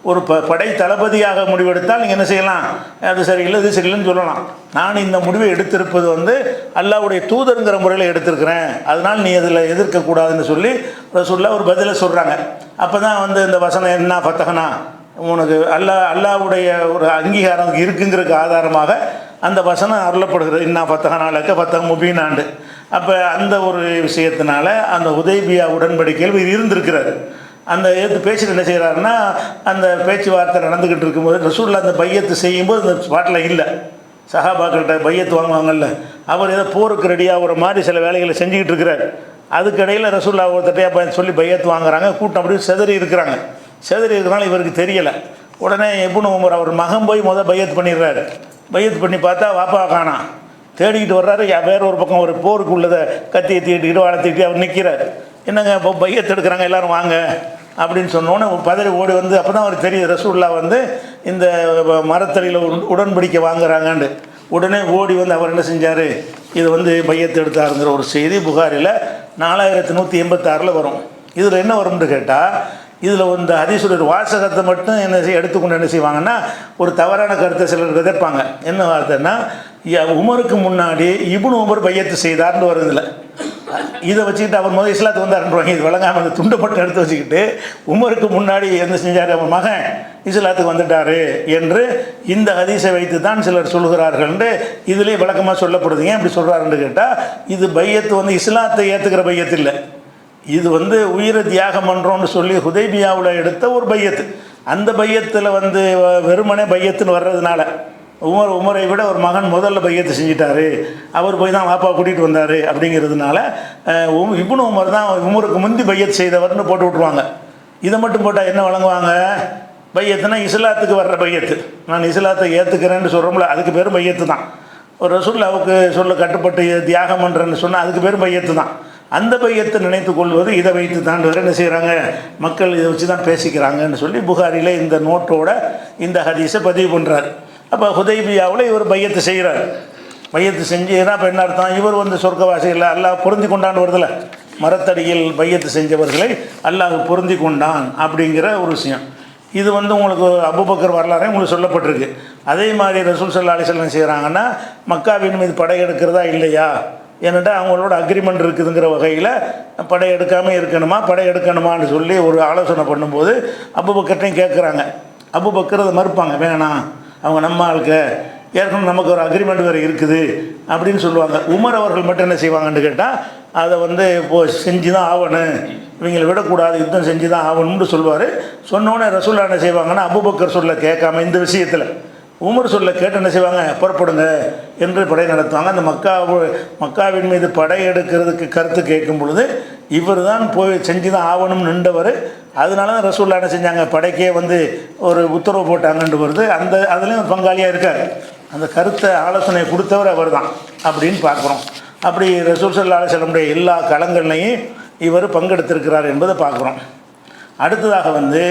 ஒரு படை தளபதியாக முடிவெடுத்தால் நீங்கள் என்ன செய்யலாம், அது சரியில்லை இது சரியில்லைன்னு சொல்லலாம். நான் இந்த முடிவை எடுத்திருப்பது வந்து அல்லாஹ்வுடைய தூதருங்கிற முறையில் எடுத்திருக்கிறேன், அதனால் நீ அதில் எதிர்க்கக்கூடாதுன்னு சொல்லி ரசூலுல்லாஹ் ஒரு பதிலை சொல்கிறாங்க. அப்போ தான் வந்து இந்த வசனம் என்ன ஃபத்தஹனா, உனக்கு அல்லாஹ்வுடைய ஒரு அங்கீகாரம் இருக்குங்கிறதுக்கு ஆதாரமாக அந்த வசனம் அருளப்படுகிறது. இன்னா ஃபத்தஹனாலக ஃபத்தஹ் முபீனாண்டு. அப்போ அந்த ஒரு விஷயத்தினால அந்த ஹுதைபியா உடன்படிக்கையில் இவர் இருந்திருக்கிறார். அந்த எடுத்து பேசிட்டு என்ன செய்கிறாருன்னா, அந்த பேச்சுவார்த்தை நடந்துக்கிட்டு இருக்கும்போது ரசூலுல்லாஹ் அந்த பையத்து செய்யும்போது அந்த ஸ்பாட்டில் இல்லை, சஹாபாக்கள்கிட்ட பையத்து வாங்குவாங்கல்ல, அவர் ஏதோ போருக்கு ரெடியாக ஒரு மாதிரி சில வேலைகளை செஞ்சுக்கிட்டு இருக்கிறார். அதுக்கடையில் ரசூலுல்லாஹ் ஒருத்தட்டையாக சொல்லி பையத்து வாங்குறாங்க. கூட்டம் அப்படியே செதறி இருக்கிறாங்க. செதறி இருக்கிறனால இவருக்கு தெரியலை. உடனே இப்னு உமர் அவர் மகன் போய் பையத்து பண்ணிடுறாரு. பையத்து பண்ணி பார்த்தா வாப்பா காணாம், தேடிக்கிட்டு வர்றாரு. வேற ஒரு பக்கம் ஒரு போருக்கு உள்ளதை கத்தியை தீட்டிக்கிட்டு வளர்த்திக்கிட்டு அவர் நிற்கிறார். என்னங்க இப்போ பையத்து எடுக்கிறாங்க, எல்லோரும் வாங்க அப்படின்னு சொன்னோன்னே பதறி ஓடி வந்து அப்போ தான் அவருக்கு தெரியுது ரசூலுல்லாஹ் வந்து இந்த மரத்தடியில் உடன்படிக்கை வாங்குறாங்கன்னு. உடனே ஓடி வந்து அவர் என்ன செஞ்சார், இது வந்து பையத்து எடுத்தாருங்கிற ஒரு செய்தி புகாரில் 4186 வரும். இதில் என்ன வரும்னு கேட்டால், இதில் இந்த ஹதீஸுடைய வாசகத்தை மட்டும் என்ன எடுத்துக்கொண்டு என்ன செய்வாங்கன்னா, ஒரு தவறான கருத்தை சிலர் விதைப்பாங்க. என்ன வார்த்தைன்னா, உமருக்கு முன்னாடி இப்னு உமர் பையத்து செய்தார்னு வருதில்லை, இதை வச்சுக்கிட்டு அவர் முதல் இஸ்லாத்துக்கு வந்தாருன்றாங்க. இது வழங்காமல் அந்த துண்டை மட்டும் எடுத்து வச்சுக்கிட்டு உமருக்கு முன்னாடி என்ன செஞ்சார், அவர் மகன் இஸ்லாத்துக்கு வந்துட்டார் என்று இந்த ஹதீஸை வைத்து தான் சிலர் சொல்கிறார்கள் என்று இதிலே விளக்கமாக சொல்லப்படுது. ஏன் இப்படி சொல்கிறாருன்னு கேட்டால், இது பையத்து வந்து இஸ்லாத்தை ஏற்றுக்கிற பையத்து இல்லை, இது வந்து உயிரை தியாகம் பண்ணுறோன்னு சொல்லி ஹுதைபியாவில் எடுத்த ஒரு பையத்து. அந்த பையத்தில் வந்து வெறுமனே பையத்துன்னு வர்றதுனால உமரை விட ஒரு மகன் முதல்ல பையத்தை செஞ்சிட்டாரு, அவர் போய் தான் வாப்பா கூட்டிகிட்டு வந்தார் அப்படிங்கிறதுனால இப்னு உமர் தான் உமருக்கு முந்தி பையத் செய்தவர்னு போட்டு விட்ருவாங்க. இதை மட்டும் போட்டால் என்ன வழங்குவாங்க? பையத்துனா இஸ்லாத்துக்கு வர்ற பையத்து, நான் இஸ்லாத்தை ஏற்றுக்கிறேன்னு சொல்கிறோம்ல, அதுக்கு பேரும் பையத்து தான். ஒரு ரசூலுல்லாஹ்வுக்கு சொல்ல கட்டுப்பட்டு தியாகம் பண்ணுறேன்னு சொன்னால் அதுக்கு பேரும் பையத்து தான். அந்த பையத்தை நினைத்து கொள்வது இதை வைத்து தான் என்ன செய்கிறாங்க, மக்கள் இதை வச்சு தான் பேசிக்கிறாங்கன்னு சொல்லி புகாரியில் இந்த நோட்டோட இந்த ஹதீஸை பதிவு பண்ணுறார். அப்போ ஹுதைபியாவில் இவர் பையத்து செய்கிறார். பையத்து செஞ்சுன்னா இப்போ என்ன அர்த்தம்? இவர் வந்து சொர்க்கவாசிகள் அல்லாஹ் பொருந்தி கொண்டான்னு வருதில்ல, மரத்தடியில் பையத்து செஞ்சவர்களை அல்லாஹ் பொருந்தி கொண்டான் அப்படிங்கிற ஒரு விஷயம். இது வந்து உங்களுக்கு அபூபக்கர் வரலாறே உங்களுக்கு சொல்லப்பட்டிருக்கு. அதே மாதிரி ரசூல் ஸல்லல்லாஹு அலைஹி வஸல்லம் செய்கிறாங்கன்னா மக்காவின் மீது படையெடுக்கிறதா இல்லையா, ஏன்னாட்டா அவங்களோட அக்ரிமெண்ட் இருக்குதுங்கிற வகையில் படையெடுக்காமல் இருக்கணுமா படையெடுக்கணுமான்னு சொல்லி ஒரு ஆலோசனை பண்ணும்போது அபூபக்கர்ட்டையும் கேட்குறாங்க. அபூபக்கர் அதை மறுப்பாங்க, வேணாம் அவங்க நம்ம ஆளுக்கு ஏற்கனவே நமக்கு ஒரு அக்ரிமெண்ட் வேறு இருக்குது அப்படின்னு சொல்லுவாங்க. உமர் அவர்கள் மட்டும் என்ன செய்வாங்கன்னு கேட்டால் அதை வந்து இப்போது செஞ்சு தான் ஆகணும், இவங்களை விடக்கூடாது, யுத்தம் செஞ்சு தான் ஆகணும்னு சொல்லுவார். சொன்னோன்னே ரசூல்லா என்ன செய்வாங்கன்னா அபூபக்கர் சொல்ல கேட்காம இந்த விஷயத்தில் உமர் சொல்ல கேட்டு என்ன செய்வாங்க, புறப்படுங்க என்று படை நடத்துவாங்க. அந்த மக்காவின் மீது படை எடுக்கிறதுக்கு கருத்து கேட்கும் பொழுது இவர் தான் போய் செஞ்சு தான் ஆகணும்னு நின்றவர். அதனால தான் ரசூல்லா என்ன செஞ்சாங்க, படைக்கே வந்து ஒரு உத்தரவு போட்டாங்கன்னு வருது. அந்த அதுலேயும் பங்காளியாக இருக்கார். அந்த கருத்தை ஆலோசனை கொடுத்தவர் அவர் தான் அப்படின்னு பார்க்குறோம். அப்படி ரசூல் ஸல்லல்லாஹு அலைஹி வஸல்லம் எல்லா களங்கள்லையும் இவர் பங்கெடுத்திருக்கிறார் என்பதை பார்க்குறோம். அடுத்ததாக வந்து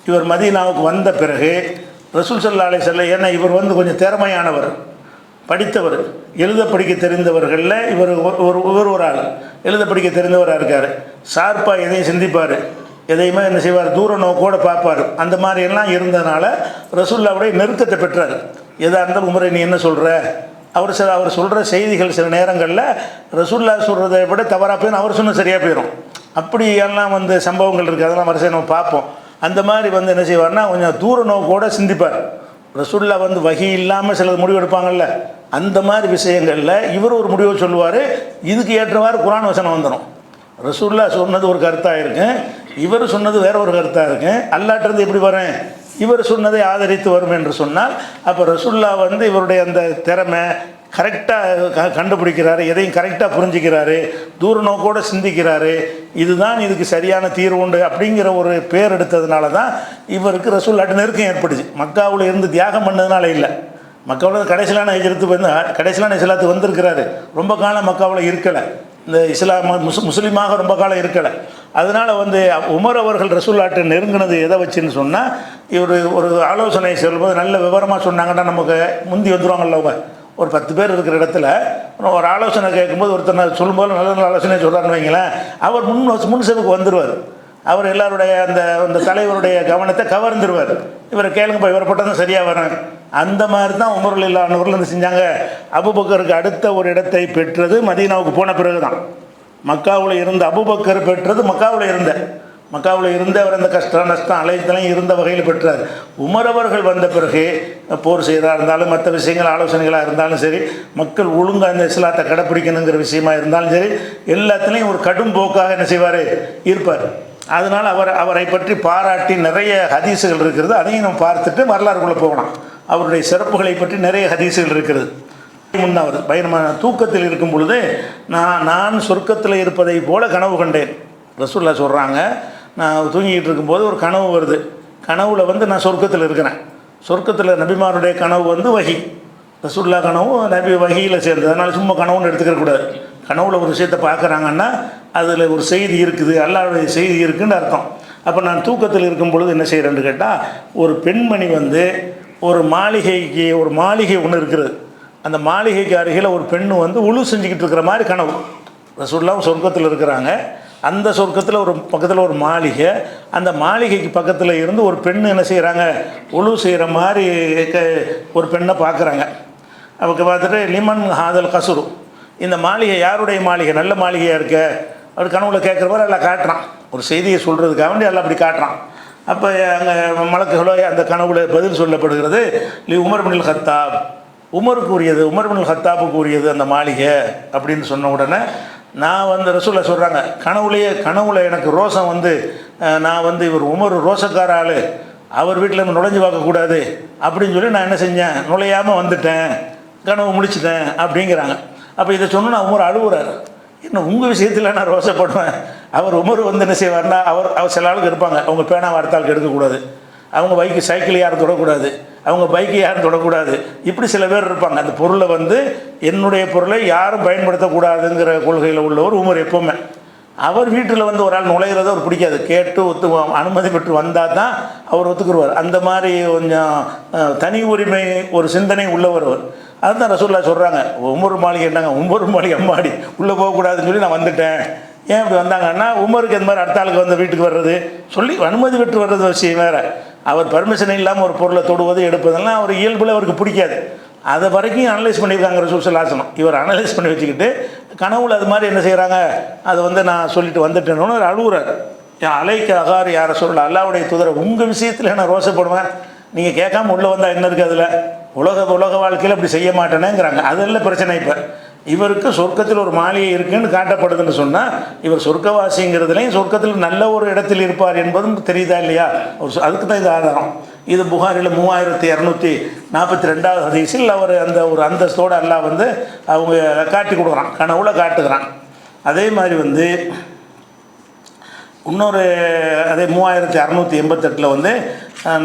இவர் மதீனாவுக்கு வந்த பிறகு ரசூல் ஸல்லல்லாஹு அலைஹி வஸல்லம், ஏன்னா இவர் வந்து கொஞ்சம் திறமையானவர், படித்தவர், எழுத படிக்க தெரிந்தவர்களில் இவர் ஒரு ஆள் எழுத படிக்க தெரிந்தவராக இருக்கார். ஷார்ப்பாக எதையும் சிந்திப்பார், எதையுமே என்ன செய்வார், தூர நோக்கோடு பார்ப்பார். அந்த மாதிரியெல்லாம் இருந்ததுனால ரசூலுல்லாஹ்வுடைய நெருக்கத்தை பெற்றார். எதாக இருந்தாலும் உமரை நீ என்ன சொல்கிற, அவர் சொல்கிற செய்திகள் சில நேரங்களில் ரசூலுல்லாஹ் சொல்கிறத விட தவறாக போயிடும், அவர் சொன்ன சரியாக போயிடும். அப்படியெல்லாம் வந்து சம்பவங்கள் இருக்குது, அதெல்லாம் வரிசை நம்ம பார்ப்போம். அந்த மாதிரி வந்து என்ன செய்வார்னா கொஞ்சம் தூர நோக்கோடு சிந்திப்பார். ரசூலுல்லாஹ் வந்து வஹி இல்லாமல் சிலது முடிவு எடுப்பாங்கள்ல, அந்த மாதிரி விஷயங்களில் இவர் ஒரு முடிவை சொல்லுவார். இதுக்கு ஏற்றவாறு குர்ஆன் வசனம் வந்துடும். ரசூலுல்லாஹ் சொன்னது ஒரு கருத்தாக இருக்கு, இவர் சொன்னது வேற ஒரு கருத்தாக இருக்கு. அல்லாஹ்ட்டருந்து எப்படி வரேன், இவர் சொன்னதை ஆதரித்து வரும் என்று சொன்னால் அப்போ ரசூலுல்லாஹ் வந்து இவருடைய அந்த திறமை கரெக்டாக கண்டுபிடிக்கிறாரு, எதையும் கரெக்டாக புரிஞ்சிக்கிறாரு, தூர நோக்கோடு சிந்திக்கிறாரு, இதுதான் இதுக்கு சரியான தீர்வு உண்டு அப்படிங்கிற ஒரு பேர் எடுத்ததுனால தான் இவருக்கு ரசூலுல்லாஹ்ட்ட நெருக்கம் ஏற்பட்டுச்சு. மக்காவில் இருந்து தியாகம் பண்ணதுனால இல்லை, மக்காவில் கடைசியிலான ஹிஜ்ரத்து வந்து கடைசியிலான இஸ்லாத்துக்கு வந்திருக்கிறாரு. ரொம்ப காலம் மக்காவில் இருக்கலை, இந்த முஸ்லீமாக ரொம்ப காலம் இருக்கலை. அதனால் வந்து உமர் அவர்கள் ரசூலுல்லாஹ்ட்ட நெருங்கினது எதை வச்சுன்னு சொன்னால், இவர் ஒரு ஆலோசனை சொல்லும்போது நல்ல விவரமாக சொன்னாங்கன்னா நமக்கு முந்தி வந்துடுவாங்கல்ல. அவங்க ஒரு 10 பேர் இருக்கிற இடத்துல ஒரு ஆலோசனை கேட்கும்போது ஒருத்தர் சொல்லும்போது நல்ல நல்ல ஆலோசனை சொல்கிறான்னு வைங்களேன், அவர் முன் செவுக்கு வந்துடுவார். அவர் எல்லாருடைய அந்த தலைவருடைய கவனத்தை கவர்ந்துருவார். இவரை கேளுங்கப்பா, இவரை போட்டால் தான் சரியாக வரேன். அந்த மாதிரி தான் உமர் ரலியல்லாஹு அன்ஹு வந்து செஞ்சாங்க. அபூபக்கருக்கு அடுத்த ஒரு இடத்தை பெற்றது மதீனாவுக்கு போன பிறகு தான். மக்காவில் இருந்த அபூபக்கர் பெற்றது மக்காவில் இருந்த அவர் அந்த கஷ்டம் நஷ்டம் அலைத்தலையும் இருந்த வகையில் பெற்றார். உமர் அவர்கள் வந்த பிறகு போர் செய்கிறதா இருந்தாலும் மற்ற விஷயங்கள் ஆலோசனைகளாக இருந்தாலும் சரி, மக்கள் ஒழுங்காக இந்த இஸ்லாத்தை கடைப்பிடிக்கணுங்கிற விஷயமா இருந்தாலும் சரி, எல்லாத்துலேயும் ஒரு கடும் போக்காக என்ன செய்வார், இருப்பார். அதனால் அவரை பற்றி பாராட்டி நிறைய ஹதீஸுகள் இருக்கிறது. அதையும் நம்ம பார்த்துட்டு வரலாறுக்குள்ளே போகலாம். அவருடைய சிறப்புகளை பற்றி நிறைய ஹதீஸுகள் இருக்கிறது. முன்னாவது பயணமான தூக்கத்தில் இருக்கும் பொழுது நான் சொர்க்கத்தில் இருப்பதை போல கனவு கண்டேன். ரசூலுல்லாஹ் சொல்கிறாங்க, நான் தூங்கிக்கிட்டு இருக்கும்போது ஒரு கனவு வருது. கனவுல வந்து நான் சொர்க்கத்தில் இருக்கிறேன். சொர்க்கத்தில் நபிமாருடைய கனவு வந்து வஹி, ரசூலுல்லாஹ் கனவு நபி வஹியில் சேர்ந்தது. அதனால் சும்மா கனவுன்னு எடுத்துக்கக்கூடாது. கனவுல ஒரு விஷயத்தை பார்க்குறாங்கன்னா அதில் ஒரு செய்தி இருக்குது, அல்லாஹ்வுடைய செய்தி இருக்குதுன்னு அர்த்தம். அப்போ நான் தூக்கத்தில் இருக்கும் பொழுது என்ன செய்கிறேன்னு கேட்டால், ஒரு பெண்மணி வந்து ஒரு மாளிகை ஒன்று இருக்கிறது. அந்த மாளிகைக்கு அருகில் ஒரு பெண்ணு வந்து உழு செஞ்சுக்கிட்டு இருக்கிற மாதிரி கனவு. ரசூலுல்லாஹ் சொர்க்கத்தில் இருக்கிறாங்க. அந்த சொர்க்கத்தில் ஒரு பக்கத்தில் ஒரு மாளிகை, அந்த மாளிகைக்கு பக்கத்தில் இருந்து ஒரு பெண்ணு என்ன செய்கிறாங்க, உழு செய்கிற மாதிரி ஒரு பெண்ணை பார்க்குறாங்க. அவங்க பார்த்துட்டு லிமன் ஹாதல் கசுரு, இந்த மாளிகை யாருடைய மாளிகை, நல்ல மாளிகையாக இருக்க அப்படி கனவுல கேட்குற மாதிரி எல்லாம் காட்டுறான். ஒரு செய்தியை சொல்கிறதுக்காக வேண்டி எல்லாம் அப்படி காட்டுறான். அப்போ அங்கே மலக்குகளோ அந்த கனவுல பதில் சொல்லப்படுகிறது, உமர் பின் கத்தாப், உமருக்கு உரியது, உமர் பின் கத்தாப்புக்கு உரியது அந்த மாளிகை அப்படின்னு சொன்ன உடனே நான் வந்து ரசூலுல்லாஹ் சொல்கிறாங்க, கனவுல எனக்கு ரோசம் வந்து நான் வந்து இவர் உமர் ரோசக்கார ஆள், அவர் வீட்டில் நம்ம நுழைஞ்சு பார்க்கக்கூடாது அப்படின்னு சொல்லி நான் என்ன செஞ்சேன், நுழையாமல் வந்துட்டேன், கனவு முடிச்சிட்டேன் அப்படிங்கிறாங்க. அப்போ இதை சொன்னா உமர் அழுகுறாரு. என்ன உங்கள் விஷயத்தில் நான் ரோசப்படுவேன். அவர் உமர் வந்து என்ன செய்வார்னா, அவர் சில ஆளுக்கு இருப்பாங்க, அவங்க பேனாவை அடுத்த ஆளுக்கு எடுக்கக்கூடாது, அவங்க பைக்கு சைக்கிள் யாரும் தொடக்கூடாது, அவங்க பைக்கு யாரும் தொடக்கூடாது, இப்படி சில பேர் இருப்பாங்க. அந்த பொருளை வந்து என்னுடைய பொருளை யாரும் பயன்படுத்தக்கூடாதுங்கிற கொள்கையில் உள்ளவர் உமர் எப்போவுமே. அவர் வீட்டில் வந்து ஒரு ஆள் நுழையிறத அவர் பிடிக்காது, கேட்டு அனுமதி பெற்று வந்தால் தான் அவர் ஒத்துக்குருவார். அந்த மாதிரி கொஞ்சம் தனி உரிமை ஒரு சிந்தனை உள்ளவர் அவர். அதுதான் ரசூலுல்லாஹ் சொல்கிறாங்க, உமர் மாளிகை என்னங்க, உமர் மாளிகை அம்மாடி உள்ளே போகக்கூடாதுன்னு சொல்லி நான் வந்துட்டேன். ஏன் இப்படி வந்தாங்கன்னா, உமருக்கு இந்த மாதிரி அடுத்த ஆளுக்கு வந்து வீட்டுக்கு வர்றது சொல்லி அனுமதி பெற்று வர்றது விஷயம் வேறு. அவர் பர்மிஷன் இல்லாமல் ஒரு பொருளை தொடுவது எடுப்பதெல்லாம் அவர் இயல்பில் அவருக்கு பிடிக்காது. அதை வரைக்கும் அனலைஸ் பண்ணியிருக்காங்க ரசூல் ஸல்லல்லாஹு அலைஹி வஸல்லம். இவர் அனலைஸ் பண்ணி வச்சுக்கிட்டு கனவுல அது மாதிரி என்ன செய்கிறாங்க, அதை வந்து நான் சொல்லிட்டு வந்துட்டேன்னு அவர் அழுகுறார். அலைக்கு அகார் யார சொல்லலாம், அல்லாவுடைய தூதரை உங்கள் விஷயத்தில் நான் ரோசப்படுவேன், நீங்கள் கேட்காம உள்ளே வந்தால் என்ன இருக்குது அதில், உலக வாழ்க்கையில் அப்படி செய்ய மாட்டேனேங்கிறாங்க. அதெல்லாம் பிரச்சனை. இப்போ இவருக்கு சொர்க்கத்தில் ஒரு மாளிகை இருக்குன்னு காட்டப்படுதுன்னு சொன்னால், இவர் சொர்க்கவாசிங்கிறதுலையும் சொர்க்கத்தில் நல்ல ஒரு இடத்தில் இருப்பார் என்பதும் தெரியுதா இல்லையா? அதுக்கு தான் இது ஆதாரம். இது புகாரில் 3242 ஹதீஸில் அவர் அந்த ஒரு அந்தஸ்தோடு அல்லாஹ் வந்து அவங்க காட்டி கொடுக்குறான், கனவுல காட்டுகிறான். அதே மாதிரி வந்து இன்னொரு அதே 3688 வந்து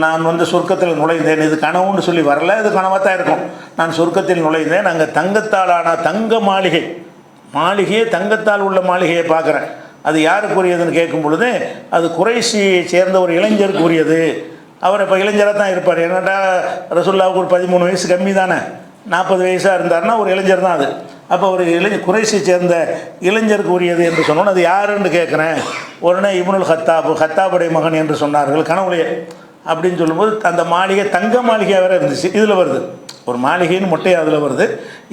நான் வந்து சொர்க்கத்தில் நுழைந்தேன், இது கனவுன்னு சொல்லி வரல, இது கனவாக தான் இருக்கும். நான் சொர்க்கத்தில் நுழைந்தேன், அங்கே தங்கத்தாலான தங்க மாளிகையே தங்கத்தால் உள்ள மாளிகையை பார்க்குறேன். அது யாருக்குரியதுன்னு கேட்கும் பொழுது அது குறைஷியை சேர்ந்த ஒரு இளைஞருக்குரியது. அவர் இப்போ இளைஞராக தான் இருப்பார். என்னடா ரசூலுல்லாஹ்வுக்கு ஒரு 13 வயசு கம்மி தானே, 40 வயசாக இருந்தார்னா ஒரு இளைஞர் தான் அது. அப்போ ஒரு குறைஷியை சேர்ந்த இளைஞருக்கு உரியது என்று சொன்னோன்னு அது யாருன்னு கேட்குறேன். உடனே இப்னுல் ஹத்தாபுடைய மகன் என்று சொன்னார்கள் கனவுலையே. அப்படின்னு சொல்லும்போது அந்த மாளிகை தங்க மாளிகையாக வேறு இருந்துச்சு. இதில் வருது ஒரு மாளிகைன்னு மொட்டையாக அதில் வருது.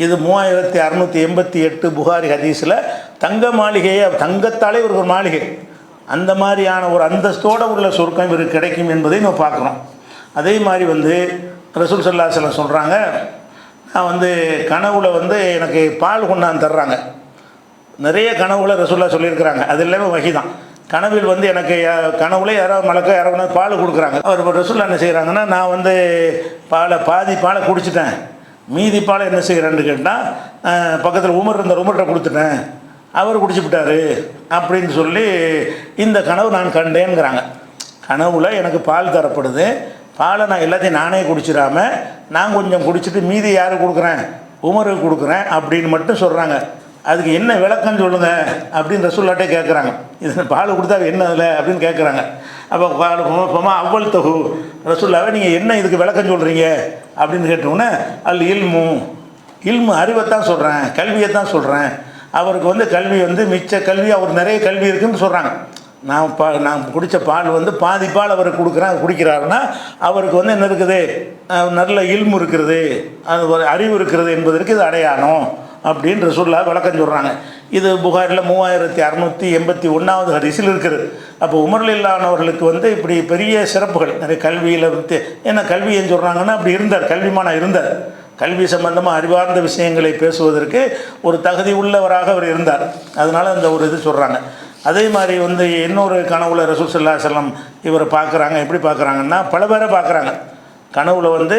இது 3688 புகாரி ஹதீஸில் தங்க மாளிகையே, தங்கத்தாலே ஒரு மாளிகை, அந்த மாதிரியான ஒரு அந்தஸ்தோடு உள்ள சொர்க்கம் இவருக்கு கிடைக்கும் என்பதை நம்ம பார்க்குறோம். அதே மாதிரி வந்து ரசூல் ஸல்லல்லாஹு அலைஹி வஸல்லம் சொல்கிறாங்க, நான் வந்து கனவுல வந்து எனக்கு பால் கொண்டாந்து தர்றாங்க. நிறைய கனவுகளை ரசூலுல்லாஹ் சொல்லியிருக்கிறாங்க, அது எல்லாமே வஹி தான். கனவில் வந்து எனக்கு கனவுல யாராவது மலக்க யாராவது பால் கொடுக்குறாங்க. அவர் ரசூலுல்லாஹ் என்ன செய்கிறாங்கன்னா, நான் வந்து பாதி பாலை குடிச்சிட்டேன், மீதி பாலை என்ன செய்கிறேன்னு கேட்டால் பக்கத்தில் உமர்கிட்ட கொடுத்துட்டேன், அவர் குடிச்சுவிட்டார் அப்படின்னு சொல்லி இந்த கனவு நான் கண்டேங்கிறாங்க. கனவுல எனக்கு பால் தரப்படுது, பாலை நான் எல்லாத்தையும் நானே குடிச்சிடாம நான் கொஞ்சம் குடிச்சிட்டு மீதி யாருக்கு கொடுக்குறேன், உமருக்கு கொடுக்குறேன் அப்படின்னு மட்டும் சொல்கிறாங்க. அதுக்கு என்ன விளக்கம் சொல்லுங்கள் அப்படின்னு ரசூலுல்லாஹ்ட்டே கேட்குறாங்க. இது பால் கொடுத்தா என்ன அதில் அப்படின்னு கேட்குறாங்க. அப்போ அவ்வள் தொகு ரசூலுல்லாஹ்வே நீங்கள் என்ன இதுக்கு விளக்கம் சொல்கிறீங்க அப்படின்னு கேட்டோன்னே, இல்மு அறிவைத்தான் சொல்கிறேன், கல்வியைத்தான் சொல்கிறேன். அவருக்கு வந்து கல்வி வந்து மிச்ச கல்வி, அவர் நிறைய கல்வி இருக்குதுன்னு சொல்கிறாங்க. நான் குடித்த பால் வந்து பாதி பால் அவருக்கு கொடுக்குறேன், குடிக்கிறாருன்னா அவருக்கு வந்து என்ன இருக்குது, நல்ல இல்மு இருக்கிறது, அது ஒரு அறிவு இருக்கிறது என்பதற்கு இது அடையாளம் அப்படின்னு ரசூலுல்லாஹ் விளக்கம் சொல்கிறாங்க. இது புகாரில் 3681 ஹதீஸில் இருக்குது. அப்போ உமர் ரலியல்லாஹு அவர்களுக்கு வந்து இப்படி பெரிய சிறப்புகள் நிறைய கல்வியில் என்ன கல்வி ஏன் சொல்கிறாங்கன்னா, அப்படி இருந்தார், கல்விமானாக இருந்தார். கல்வி சம்பந்தமாக அறிவார்ந்த விஷயங்களை பேசுவதற்கு ஒரு தகுதி உள்ளவராக அவர் இருந்தார். அதனால் அந்த ஒரு இது சொல்கிறாங்க. அதே மாதிரி வந்து இன்னொரு கனவுல ரசூல் ஸல்லல்லாஹு அலைஹி வஸல்லம் இவரை பார்க்குறாங்க. எப்படி பார்க்குறாங்கன்னா, பல பேரை பார்க்குறாங்க. கனவுல வந்து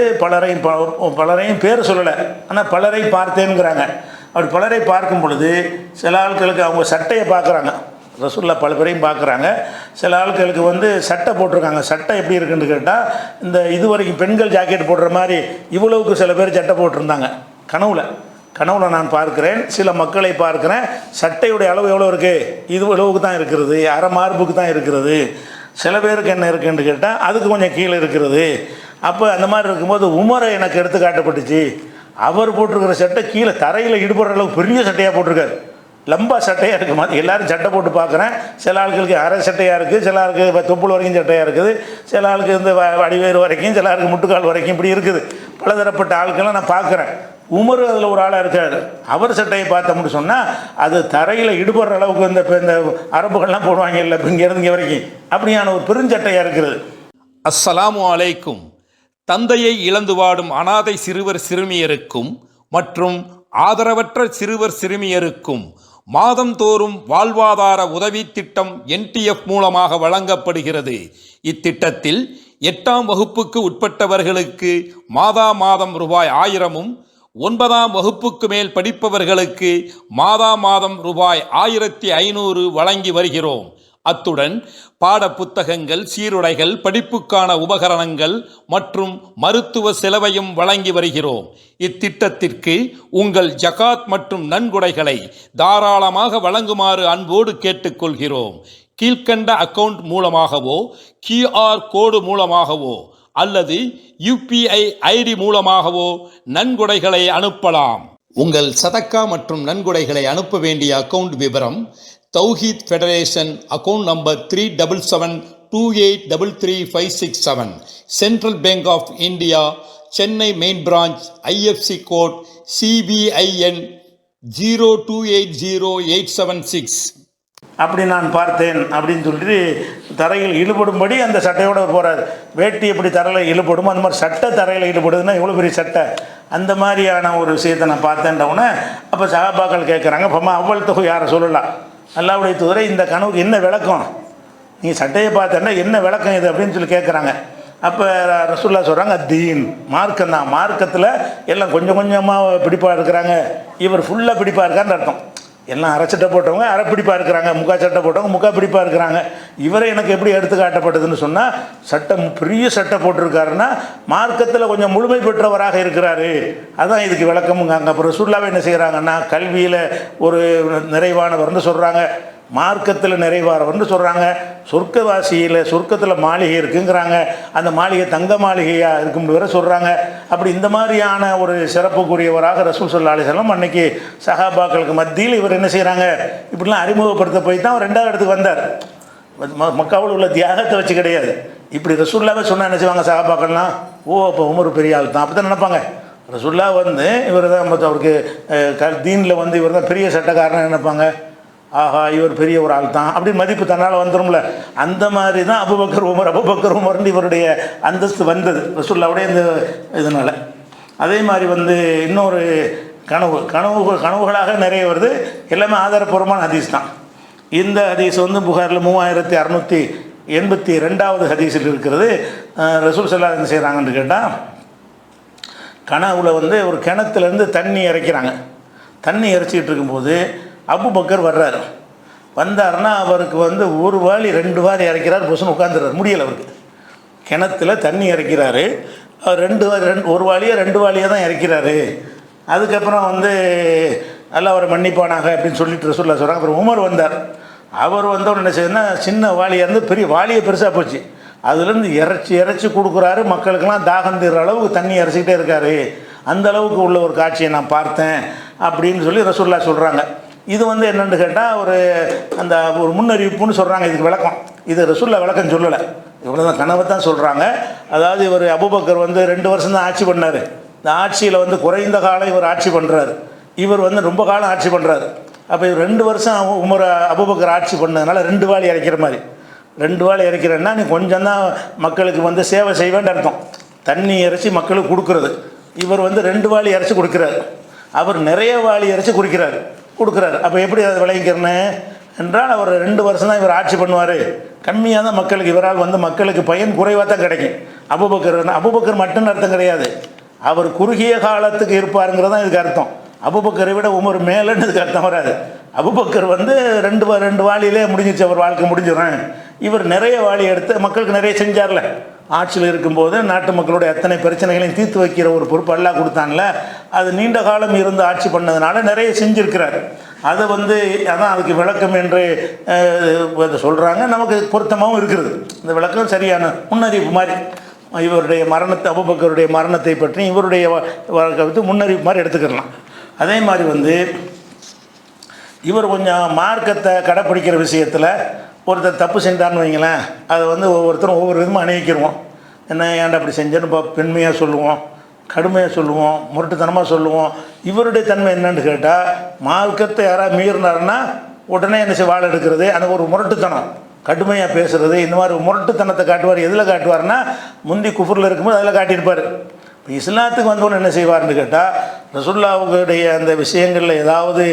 பலரையும் பேர் சொல்லலை, ஆனால் பலரை பார்த்தேங்கிறாங்க. அப்படி பலரை பார்க்கும் பொழுது சில ஆட்களுக்கு அவங்க சட்டையை பார்க்குறாங்க. ரசூலுல்லாஹ் பல பேரையும் பார்க்குறாங்க. சில ஆட்களுக்கு வந்து சட்டை போட்டிருக்காங்க. சட்டை எப்படி இருக்குன்னு கேட்டால், இந்த இது வரைக்கும் பெண்கள் ஜாக்கெட் போடுற மாதிரி இவ்வளவுக்கு சில பேர் சட்டை போட்டிருந்தாங்க. கனவுல நான் பார்க்குறேன், சில மக்களை பார்க்குறேன், சட்டையுடைய அளவு எவ்வளோ இருக்குது, இது அளவுக்கு தான் இருக்கிறது, அரை மார்புக்கு தான் இருக்கிறது. சில பேருக்கு என்ன இருக்குன்னு கேட்டால் அதுக்கு கொஞ்சம் கீழே இருக்கிறது. அப்போ அந்த மாதிரி இருக்கும்போது உமரை எனக்கு எடுத்து காட்டப்பட்டுச்சு. அவர் போட்டிருக்கிற சட்டை கீழே தரையில் இடுபடுற அளவுக்கு பெரிய சட்டையாக போட்டிருக்காரு, லம்பா சட்டையாக இருக்குது. மாதிரி எல்லோரும் சட்டை போட்டு பார்க்குறேன். சில ஆட்களுக்கு அரை சட்டையாக இருக்குது, சில ஆளுக்கு தொப்புள் வரைக்கும் சட்டையாக இருக்குது, சில ஆளுக்கு இந்த அடிவேறு வரைக்கும், சில ஆளுக்கு முட்டுக்கால் வரைக்கும் இப்படி இருக்குது. பலதரப்பட்ட ஆட்களை நான் பார்க்குறேன். உமர் அதில் ஒரு ஆளாக இருக்கார். அவர் சட்டையை பார்த்தோம்னு சொன்னால் அது தரையில் இடுபடுற அளவுக்கு இந்த அரபுகள்லாம் போடுவாங்க இல்லை, இங்கேருந்து இங்கே வரைக்கும் அப்படியான ஒரு பெருஞ்சட்டையாக இருக்கிறது. அஸ்ஸலாமு அலைக்கும். தந்தையை இழந்து வாடும் அனாதை சிறுவர் சிறுமியருக்கும் மற்றும் ஆதரவற்ற சிறுவர் சிறுமியருக்கும் மாதந்தோறும் வாழ்வாதார உதவி திட்டம் NTF மூலமாக வழங்கப்படுகிறது. இத்திட்டத்தில் 8ஆம் வகுப்புக்கு உட்பட்டவர்களுக்கு மாதா மாதம் ரூபாய் 1000ம், 9ஆம் வகுப்புக்கு மேல் படிப்பவர்களுக்கு மாதா மாதம் ரூபாய் 1500 வழங்கி வருகிறோம். அத்துடன் பாட புத்தகங்கள், சீருடைகள், படிப்புக்கான உபகரணங்கள் மற்றும் மருத்துவ செலவையும் வழங்கி வருகிறோம். இத்திட்டத்திற்கு உங்கள் ஜகாத் மற்றும் நன்கொடைகளை தாராளமாக வழங்குமாறு அன்போடு கேட்டுக்கொள்கிறோம். கீழ்கண்ட அக்கவுண்ட் மூலமாகவோ, QR கோடு மூலமாகவோ அல்லது UPI ஐடி மூலமாகவோ நன்கொடைகளை அனுப்பலாம். உங்கள் சதக்கா மற்றும் நன்கொடைகளை அனுப்ப வேண்டிய அக்கவுண்ட் விவரம்: Tawheed federation, account number 3728333567, central bank of India, Chennai main branch, IFSC code CBIN 0280876. அப்படி நான் பார்த்தேன் அப்படின்னு சொல்லிட்டு தரையில் இழுபடும்படி அந்த சட்டையோடு போகிறார். வேட்டி எப்படி தரையில் இழுபடுமோ அந்த மாதிரி சட்டை தரையில் இழுபடுதுன்னா எவ்வளோ பெரிய சட்டை, அந்த மாதிரியான ஒரு விஷயத்தை நான் பார்த்தேன்றவுடனே அப்போ சஹாபாக்கள் கேட்குறாங்க, அப்பமா அவ்வளோ தொகை யாரை சொல்லலாம், அல்லாஹ்வுடைய தூதரே இந்த கனவுக்கு என்ன விளக்கம், நீ சட்டையை பார்த்தேன்னா என்ன விளக்கம் இது அப்படின்னு சொல்லி கேட்குறாங்க. அப்போ ரசூலுல்லாஹ் சொல்கிறாங்க, தீன், மார்க்கம் தான், மார்க்கத்தில் எல்லாம் கொஞ்சம் கொஞ்சமாக பிடிப்பாக இருக்கிறாங்க, இவர் ஃபுல்லாக பிடிப்பாக இருக்கான்னு அர்த்தம். எல்லாம் அரை சட்டை போட்டவங்க அரை பிடிப்பாக இருக்கிறாங்க, முக்கா சட்டை போட்டவங்க முக்கா பிடிப்பாக இருக்கிறாங்க. இவரை எனக்கு எப்படி எடுத்து காட்டப்பட்டதுன்னு சொன்னால், சட்டை பெரிய சட்டை போட்டிருக்காருன்னா மார்க்கத்தில் கொஞ்சம் முழுமை பெற்றவராக இருக்கிறாரு, அதான் இதுக்கு விளக்கமுங்காங்க. அப்புறம் ரசூலுல்லாஹ் என்ன செய்கிறாங்கன்னா, கல்வியில் ஒரு நிறைவானவர்னு சொல்கிறாங்க, மார்க்கத்தில் நிறைவானவர்னு சொல்கிறாங்க, சொர்க்கவாசியில் சொர்க்கத்தில் மாளிகை இருக்குங்கிறாங்க, அந்த மாளிகை தங்க மாளிகையாக இருக்கும்னு வேற சொல்கிறாங்க. அப்படி இந்த மாதிரியான ஒரு சிறப்புக்குரியவராக ரசூல் ஸல்லல்லாஹு அலைஹி வஸல்லம் அன்னைக்கு சஹாபாக்களுக்கு மத்தியில் இவர் என்ன செய்கிறாங்க, இப்படிலாம் அறிமுகப்படுத்த போய் தான் அவர் 2வது இடத்துக்கு வந்தார். மக்காவில் உள்ள தியாகத்தை வச்சு கிடையாது. இப்படி ரசூலுல்லாஹ் சொன்னால் என்ன செய்வாங்க சஹாபாக்கள்லாம், ஓ அப்போ உமர் பெரிய ஆள் தான், அப்படி தான் நினைப்பாங்க. ரசூலுல்லாஹ் இவர் தான் அவருக்கு தீனில் இவர் தான் பெரிய சட்டக்காரன்னு நினைப்பாங்க. ஆஹா இவர் பெரிய ஒரு ஆள் தான் அப்படின்னு மதிப்பு தன்னால் வந்துடும்ல. அந்த மாதிரி தான் அபூபக்கர் உமர்னு இவருடைய அந்தஸ்து வந்தது ரசூலுல்லாஹ்வுடைய இந்த இதனால். அதே மாதிரி இன்னொரு கனவுகளாக நிறைய வருது, எல்லாமே ஆதாரப்பூர்வமான ஹதீஸ் தான். இந்த ஹதீஸ் புகாரில் 3682வது ஹதீஸில் இருக்கிறது. ரசூல் ஸல்லல்லாஹு அலைஹி வஸல்லம் என்ன செய்கிறாங்கன்னு கேட்டால், கனவுல ஒரு கிணத்துலேருந்து தண்ணி இறைக்கிறாங்க. தண்ணி இறைச்சிக்கிட்டு இருக்கும்போது அபூபக்கர் வர்றாரு. வந்தாருன்னா அவருக்கு ஒரு வாளி 2 வாளி இறைக்கிறார், பொசுன்னு உட்காந்துறாரு, முடியலை அவருக்கு. கிணத்துல தண்ணி இறைக்கிறாரு, அவர் ஒரு வாளியை 2 வாளியாக தான் இறைக்கிறாரு. அதுக்கப்புறம் நல்லா அவரை மன்னிப்பானாக அப்படின்னு சொல்லிட்டு ரசூலுல்லாஹ் சொல்கிறாங்க. அப்புறம் உமர் வந்தார். அவர் என்ன செய்யுதுன்னா, சின்ன வாளியாக பெரிய வாளியை பெருசாக போச்சு, அதுலேருந்து இறைச்சி கொடுக்குறாரு. மக்களுக்கெல்லாம் தாகம் தீர்ற அளவுக்கு தண்ணி இறைச்சிக்கிட்டே இருக்காரு. அந்த அளவுக்கு உள்ள ஒரு காட்சியை நான் பார்த்தேன் அப்படின்னு சொல்லி ரசூலுல்லாஹ் சொல்கிறாங்க. இது என்னென்னு கேட்டால் ஒரு முன்னறிவிப்புன்னு சொல்கிறாங்க. இதுக்கு விளக்கம் இது ரசூலுல்லாஹ் விளக்கம் சொல்லலை, இவ்வளோ தான் கனவை தான் சொல்கிறாங்க. அதாவது இவர் அபூபக்கர் 2 வருஷம் தான் ஆட்சி பண்ணார். இந்த ஆட்சியில் குறைந்த காலம் இவர் ஆட்சி பண்ணுறாரு, இவர் ரொம்ப காலம் ஆட்சி பண்ணுறாரு. அப்போ இவர் 2 வருஷம் அபூபக்கர் ஆட்சி பண்ணதுனால 2 வாளி இறைக்கிற மாதிரி. 2 வாளி இறைக்கிறேன்னா நீ கொஞ்சம் தான் மக்களுக்கு சேவை செய்வேன்னு அர்த்தம். தண்ணி இறைச்சி மக்களுக்கு கொடுக்குறது. இவர் 2 வாளி இறைச்சி கொடுக்குறாரு, அவர் நிறைய வாளி இறைச்சி கொடுக்குறாரு. அப்போ எப்படி அதை விளைவிக்கிறேன்னு என்றால், அவர் 2 வருஷம் தான் இவர் ஆட்சி பண்ணுவார், கம்மியாக தான் மக்களுக்கு, இவரால் மக்களுக்கு பயன் குறைவாக தான் கிடைக்கும். அபூபக்கர் மட்டும்னு அர்த்தம் கிடையாது, அவர் குறுகிய காலத்துக்கு இருப்பாருங்கிறது தான் இதுக்கு அர்த்தம். அபூபக்கரை விட உமர் மேலேன்னு இதுக்கு அர்த்தம் வராது. அபூபக்கர் 2 வாளியிலே முடிஞ்சிச்சு, அவர் வாழ்க்கை முடிஞ்சிடும். இவர் நிறைய வாளி எடுத்து மக்களுக்கு நிறைய செஞ்சார்ல. ஆட்சியில் இருக்கும்போது நாட்டு மக்களுடைய அத்தனை பிரச்சனைகளையும் தீர்த்து வைக்கிற ஒரு பொறுப்பு அல்லாஹ் கொடுத்தான்ல, அது நீண்ட காலம் இருந்து ஆட்சி பண்ணதுனால நிறைய செஞ்சுருக்கிறார். அதை அதான் அதுக்கு விளக்கம் என்று சொல்கிறாங்க. நமக்கு பொருத்தமாகவும் இருக்கிறது. இந்த விளக்கம் சரியான முன்னறிவிப்பு மாதிரி. இவருடைய அபூபக்கருடைய மரணத்தை பற்றி இவருடைய முன்னறிவிப்பு மாதிரி எடுத்துக்கலாம். அதே மாதிரி இவர் கொஞ்சம் மார்க்கத்தை கடைப்பிடிக்கிற விஷயத்தில் ஒருத்தர் தப்பு செஞ்சார்னு வைங்களேன், அதை ஒவ்வொருத்தரும் ஒவ்வொரு விதமாக அணிவிக்கிறோம். என்ன ஏன்டா அப்படி செஞ்சேன்னு பெண்மையாக சொல்லுவோம், கடுமையாக சொல்லுவோம், முரட்டுத்தனமாக சொல்லுவோம். இவருடைய தன்மை என்னன்னு கேட்டால், மார்க்கத்தை யாராவது மீறினாருன்னா உடனே என்ன வாழ எடுக்கிறது, அந்த ஒரு முரட்டுத்தனம், கடுமையாக பேசுகிறது, இந்த மாதிரி முரட்டுத்தனத்தை காட்டுவார். எதில் காட்டுவார்னா, முந்தி குஃபரில் இருக்கும்போது அதில் காட்டியிருப்பார். இப்போ இஸ்லாத்துக்கு வந்தோன்னு என்ன செய்வார்னு கேட்டால், ரசூலுல்லாஹ்வுடைய அந்த விஷயங்களில் ஏதாவது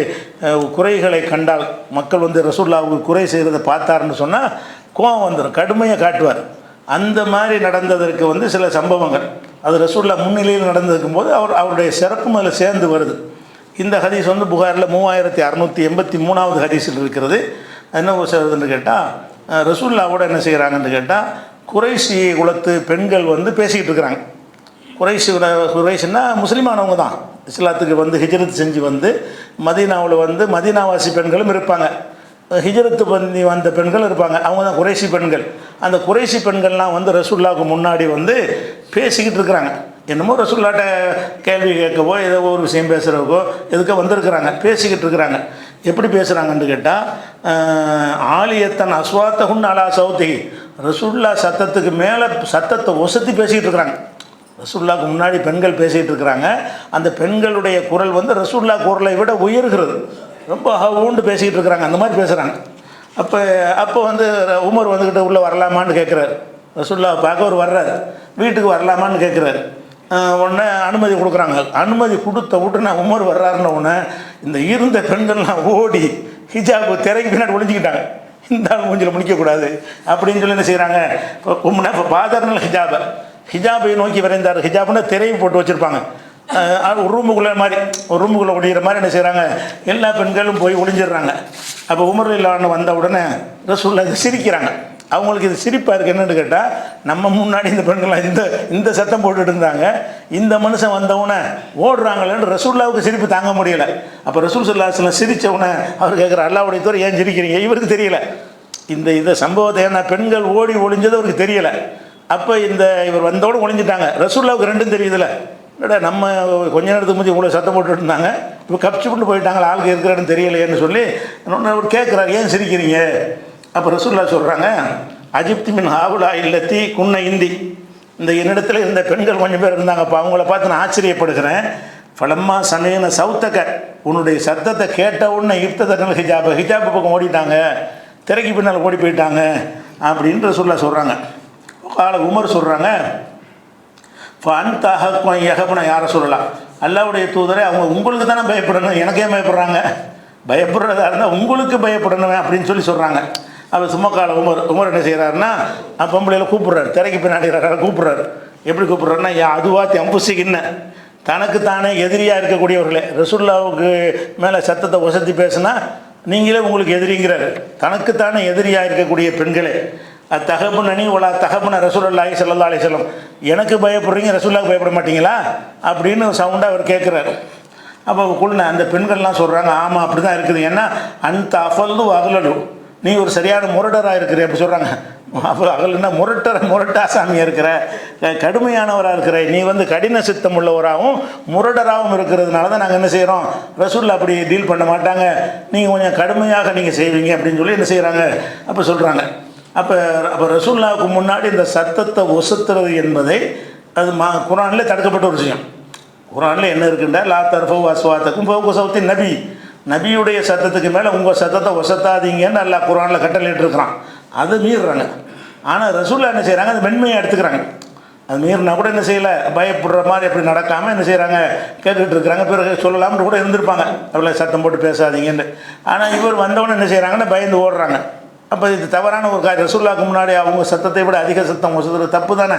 குறைகளை கண்டால், மக்கள் ரசூலுல்லாஹ்வுக்கு குறை செய்கிறத பார்த்தாருன்னு சொன்னால் கோபம் வந்துடும், கடுமையாக காட்டுவார். அந்த மாதிரி நடந்ததற்கு வந்து சில சம்பவங்கள் அது ரசூலுல்லாஹ் முன்னிலையில் நடந்திருக்கும் போது அவருடைய சிறப்பும் அதில் சேர்ந்து வருது. இந்த ஹதீஸ் வந்து புகாரில் 3683வது ஹதீஸில் இருக்கிறது. என்ன சொல்றதுன்னு கேட்டால், ரசூலுல்லாஹ்வோட என்ன செய்கிறாங்கன்னு கேட்டால், குறைஷி குலத்து பெண்கள் வந்து பேசிக்கிட்டு இருக்கிறாங்க. குறைஷின்னா முஸ்லீமானவங்க தான், இஸ்லாத்துக்கு வந்து ஹிஜ்ரத் செஞ்சு வந்து மதீனாவில் வந்து மதீனாவாசி பெண்களும் இருப்பாங்க, ஹிஜ்ரத்து பண்ணி வந்த பெண்கள் இருப்பாங்க, அவங்க தான் குறைஷி பெண்கள். அந்த குறைஷி பெண்கள்லாம் வந்து ரசூலுல்லாஹ்வுக்கு முன்னாடி வந்து பேசிக்கிட்டு இருக்கிறாங்க. என்னமோ ரசூலுல்லாஹ்ட்ட கேள்வி கேட்கவோ ஏதோ ஒரு விஷயம் பேசுகிறவோ எதுக்கோ வந்திருக்கிறாங்க, பேசிக்கிட்டு இருக்கிறாங்க. எப்படி பேசுகிறாங்கன்னு கேட்டால், ஆலியத்தன் அஸ்வாத்தகுன் அலா சௌத்தி, ரசூலுல்லாஹ் சத்தத்துக்கு மேலே சத்தத்தை ஒசத்தி பேசிக்கிட்டு இருக்கிறாங்க. ரசூலுல்லாஹ்வுக்கு முன்னாடி பெண்கள் பேசிகிட்டு இருக்கிறாங்க. அந்த பெண்களுடைய குரல் வந்து ரசூலுல்லாஹ் குரலை விட உயர்கிறது, ரொம்ப ஊண்டு பேசிக்கிட்டு இருக்கிறாங்க, அந்த மாதிரி பேசுகிறாங்க. அப்போ வந்து உமர் வந்துக்கிட்ட உள்ளே வரலாமான்னு கேட்குறாரு. ரசூலுல்லாஹ் பார்க்க ஒரு வர்றாரு, வீட்டுக்கு வரலாமான்னு கேட்குறாரு. உடனே அனுமதி கொடுக்குறாங்க. அனுமதி கொடுத்த உடனே உமர் வர்றாருன்னு உடனே இந்த இருந்த பெண்கள்லாம் ஓடி ஹிஜாபு திரைக்கு பின்னாடி ஒழிஞ்சிக்கிட்டாங்க. இந்த ஆள் மூஞ்சில் முடிக்கக்கூடாது அப்படின்னு சொல்லி என்ன செய்கிறாங்க, இப்போ பாதர்னல் ஹிஜாபை நோக்கி விரைந்தார். ஹிஜாப்னா திரையை போட்டு வச்சுருப்பாங்க, ஒரு ரூமுக்குள்ளே ஒழிகிற மாதிரி என்ன செய்கிறாங்க, எல்லா பெண்களும் போய் ஒளிஞ்சிடுறாங்க. அப்போ உமர் இல்லான்னு வந்த உடனே ரசூலுல்லாஹ் சிரிக்கிறாங்க. அவங்களுக்கு இது சிரிப்பாக இருக்குது. என்னென்னு கேட்டால், நம்ம முன்னாடி இந்த பெண்கள்லாம் இந்த சத்தம் போட்டுட்டு இருந்தாங்க, இந்த மனுஷன் வந்தவுடனே ஓடுறாங்களேன்னு ரசூலுல்லாஹ்வுக்கு சிரிப்பு தாங்க முடியலை. அப்போ ரசூல் ஸல்லல்லாஹு அலைஹி வஸல்லம் சிரித்தவுடனே அவர் கேட்குற, அல்லாஹ்வுடைய தூதர் ஏன் சிரிக்கிறீங்க? இவருக்கு தெரியல இந்த சம்பவத்தை, ஏன்னா பெண்கள் ஓடி ஒளிஞ்சது அவருக்கு தெரியலை. அப்போ இவர் வந்தோடு ஒளிஞ்சிட்டாங்க. ரசூலுல்லாஹ்வுக்கு ரெண்டும் தெரியுதுல்ல, இல்லைடா நம்ம கொஞ்ச நேரத்துக்கு முந்தி இவ்வளோ சத்தம் போட்டுட்டு இருந்தாங்க, இப்போ கப்ச்சு கொண்டு போயிட்டாங்களா, ஆளுக்கு இருக்கிறன்னு தெரியலையேன்னு சொல்லி அவர் கேட்குறாரு, ஏன் சிரிக்கிறீங்க? அப்போ ரசூலுல்லாஹ் சொல்கிறாங்க, அஜிப்தி மின் ஹாவுலா இல்லத்தி குன்ன இந்தி, இந்த என்னிடத்துல இருந்த பெண்கள் கொஞ்சம் பேர் இருந்தாங்கப்பா, அவங்கள பார்த்து நான் ஆச்சரியப்படுகிறேன். ஃபலம்மா சமயன சவுத்தக்க, உன்னுடைய சத்தத்தை கேட்ட உடனே இப்ததனல் ஹிஜாப் பக்கம் ஓடிட்டாங்க, திரைக்கு பின்னால் ஓடி போயிட்டாங்க அப்படின்னு ரசூலுல்லாஹ் சொல்கிறாங்க. கால உமர் சொல்கிறாங்க, ஃபன்தஹக்வன் யாரை சொல்லலாம், அல்லாஹ்வுடைய தூதரை அவங்க உங்களுக்கு தானே பயப்படணும், எனக்கே பயப்படுறாங்க, பயப்படுறதா இருந்தால் உங்களுக்கு பயப்படணும் அப்படின்னு சொல்லி சொல்கிறாங்க. அப்போ சும்மா கால உமர் என்ன செய்கிறாருன்னா, பொம்பளையில் கூப்பிட்றாரு, திரைக்கு பின்னாடி கூப்பிட்றாரு. எப்படி கூப்பிட்றாருன்னா, அதுவாத்தி அம்புசிக்கின்ன, தனக்குத்தானே எதிரியாக இருக்கக்கூடியவர்களே, ரசூலுல்லாஹ்வுக்கு மேலே சத்தத்தை ஒசத்தி பேசுனா நீங்களே உங்களுக்கு எதிரிங்கிறாரு, தனக்குத்தானே எதிரியாக இருக்கக்கூடிய பெண்களே, தகப்புனி ஒலா தகப்புன ரசூலுல்லாஹி ஸல்லல்லாஹு அலைஹி வஸல்லம், எனக்கு பயப்படுறீங்க, ரசூலுல்லாஹ்வுக்கு பயப்பட மாட்டீங்களா அப்படின்னு சவுண்டாக அவர் கேட்குறாரு. அப்போ அந்த பெண்கள்லாம் சொல்கிறாங்க, ஆமாம் அப்படி தான் இருக்குது, ஏன்னா அந்த அஃபல்லு அகலலு, நீ ஒரு சரியான முரடராக இருக்கிற அப்படி சொல்கிறாங்க. அப்போ அகலுன்னா முரட்டாசாமியாக இருக்கிற, கடுமையானவராக இருக்கிற, நீ வந்து கடின சித்தம் உள்ளவராகவும் முரடராகவும் இருக்கிறதுனால தான் நாங்கள் என்ன செய்கிறோம், ரசூலுல்லாஹ் அப்படி டீல் பண்ண மாட்டாங்க, நீங்கள் கொஞ்சம் கடுமையாக நீங்கள் செய்வீங்க அப்படின்னு சொல்லி என்ன செய்கிறாங்க, அப்போ சொல்கிறாங்க. அப்போ ரசூலுல்லாஹ்வுக்கு முன்னாடி இந்த சத்தத்தை ஒசுத்துறது என்பதை அது குர்ஆனில் தடுக்கப்பட்ட ஒரு விஷயம். குர்ஆனில் என்ன இருக்குன்னா, லா தர்ஃபு அஸ்வாத்தக்கும் ஃபௌக சௌத்தி நபி, நபியுடைய சத்தத்துக்கு மேலே உங்கள் சத்தத்தை ஒசத்தாதீங்கன்னு அல்லாஹ் குர்ஆனில் கட்டளையிட்டு இருக்கிறான். அதை மீறுறாங்க. ஆனால் ரசூலுல்லாஹ் என்ன செய்கிறாங்க, அது மென்மையை எடுத்துக்கிறாங்க. அது மீறினா கூட என்ன செய்யலை, பயப்படுற மாதிரி அப்படி நடக்காமல் என்ன செய்கிறாங்க, கேட்டுக்கிட்டு இருக்கிறாங்க. பிறகு சொல்லலாம்னு கூட இருந்திருப்பாங்க, அவ்வளோ சத்தம் போட்டு பேசாதீங்கன்னு. ஆனால் இவர் வந்தவொடனே என்ன செய்கிறாங்கன்னா, பயந்து ஓடுறாங்க. அப்போ இது தவறான ஒரு காரியம். ரசூலுல்லாஹ்வுக்கு முன்னாடி அவங்க சத்தத்தை விட அதிக சத்தம் ஒசுறது தப்பு தானே.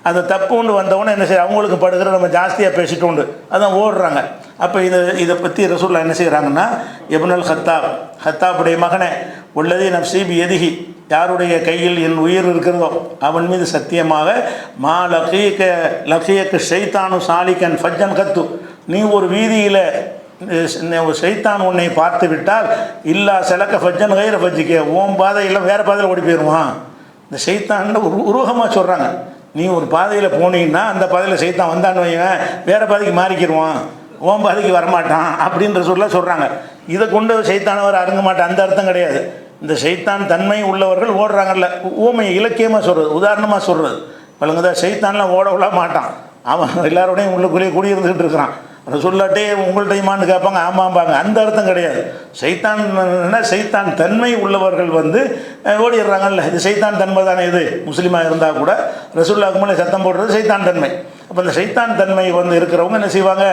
அந்த தப்பு உண்டு வந்தவொடனே என்ன செய்ய, அவங்களுக்கு படுகிற நம்ம ஜாஸ்தியாக பேசிட்டு உண்டு, அதான் ஓடுறாங்க. அப்போ இதை பற்றி ரசூலுல்லாஹ் என்ன செய்கிறாங்கன்னா, இப்னுல் ஹத்தாபுடைய மகனே, உள்ளதே நஃப்ஸி பியதிஹி, யாருடைய கையில் என் உயிர் இருக்கிறதோ அவன் மீது சத்தியமாக, மா லகீக ஷைத்தானு சாலிகன் ஃபஜ்ஜன் கத்து, நீ ஒரு வீதியில் ஷைத்தான் உன்னை பார்த்து விட்டால், இல்லா செலக்க ஃபஜ்ஜன் கைர ஃபஜ்ஜிக்க, ஓம் பாதையில் வேறு பாதையில் ஓடி போயிடுவான். இந்த ஷைத்தான் ஒரு உருவகமாக சொல்கிறாங்க, நீ ஒரு பாதையில் போனீங்கன்னா அந்த பாதையில் சைத்தான் வந்தான்னு வையன், வேறு பாதைக்கு மாறிக்கிடுவான், ஓம் பாதைக்கு வரமாட்டான் அப்படின்ற சொல்கிறாங்க. இதை கொண்டு சைத்தானவர் அருங்க மாட்டான், அந்த அர்த்தம் கிடையாது. இந்த சைத்தான் தன்மை உள்ளவர்கள் ஓடுறாங்கல்ல, ஊமையை இலக்கியமாக சொல்கிறது, உதாரணமாக சொல்கிறது பழங்கதான். சைத்தான்லாம் ஓட விட மாட்டான், அவன் எல்லாரோடையும் உள்ளுக்குள்ளேயே குடியிருந்துக்கிட்டு இருக்கிறான். ரசூலுல்லாஹ்ட்டே உங்கள்கிட்டயுமான்னு கேட்பாங்க, ஆமாம்பாங்க, அந்த அர்த்தம் கிடையாது. சைத்தான் தன்மை உள்ளவர்கள் வந்து ஓடிடுறாங்கல்ல, இது சைத்தான் தன்மை தானே. இது முஸ்லீமாக இருந்தால் கூட ரசூலுல்லாஹ்வுக்கு மேலே சத்தம் போடுறது சைத்தான் தன்மை. அப்போ இந்த சைத்தான் தன்மை வந்து இருக்கிறவங்க என்ன செய்வாங்க,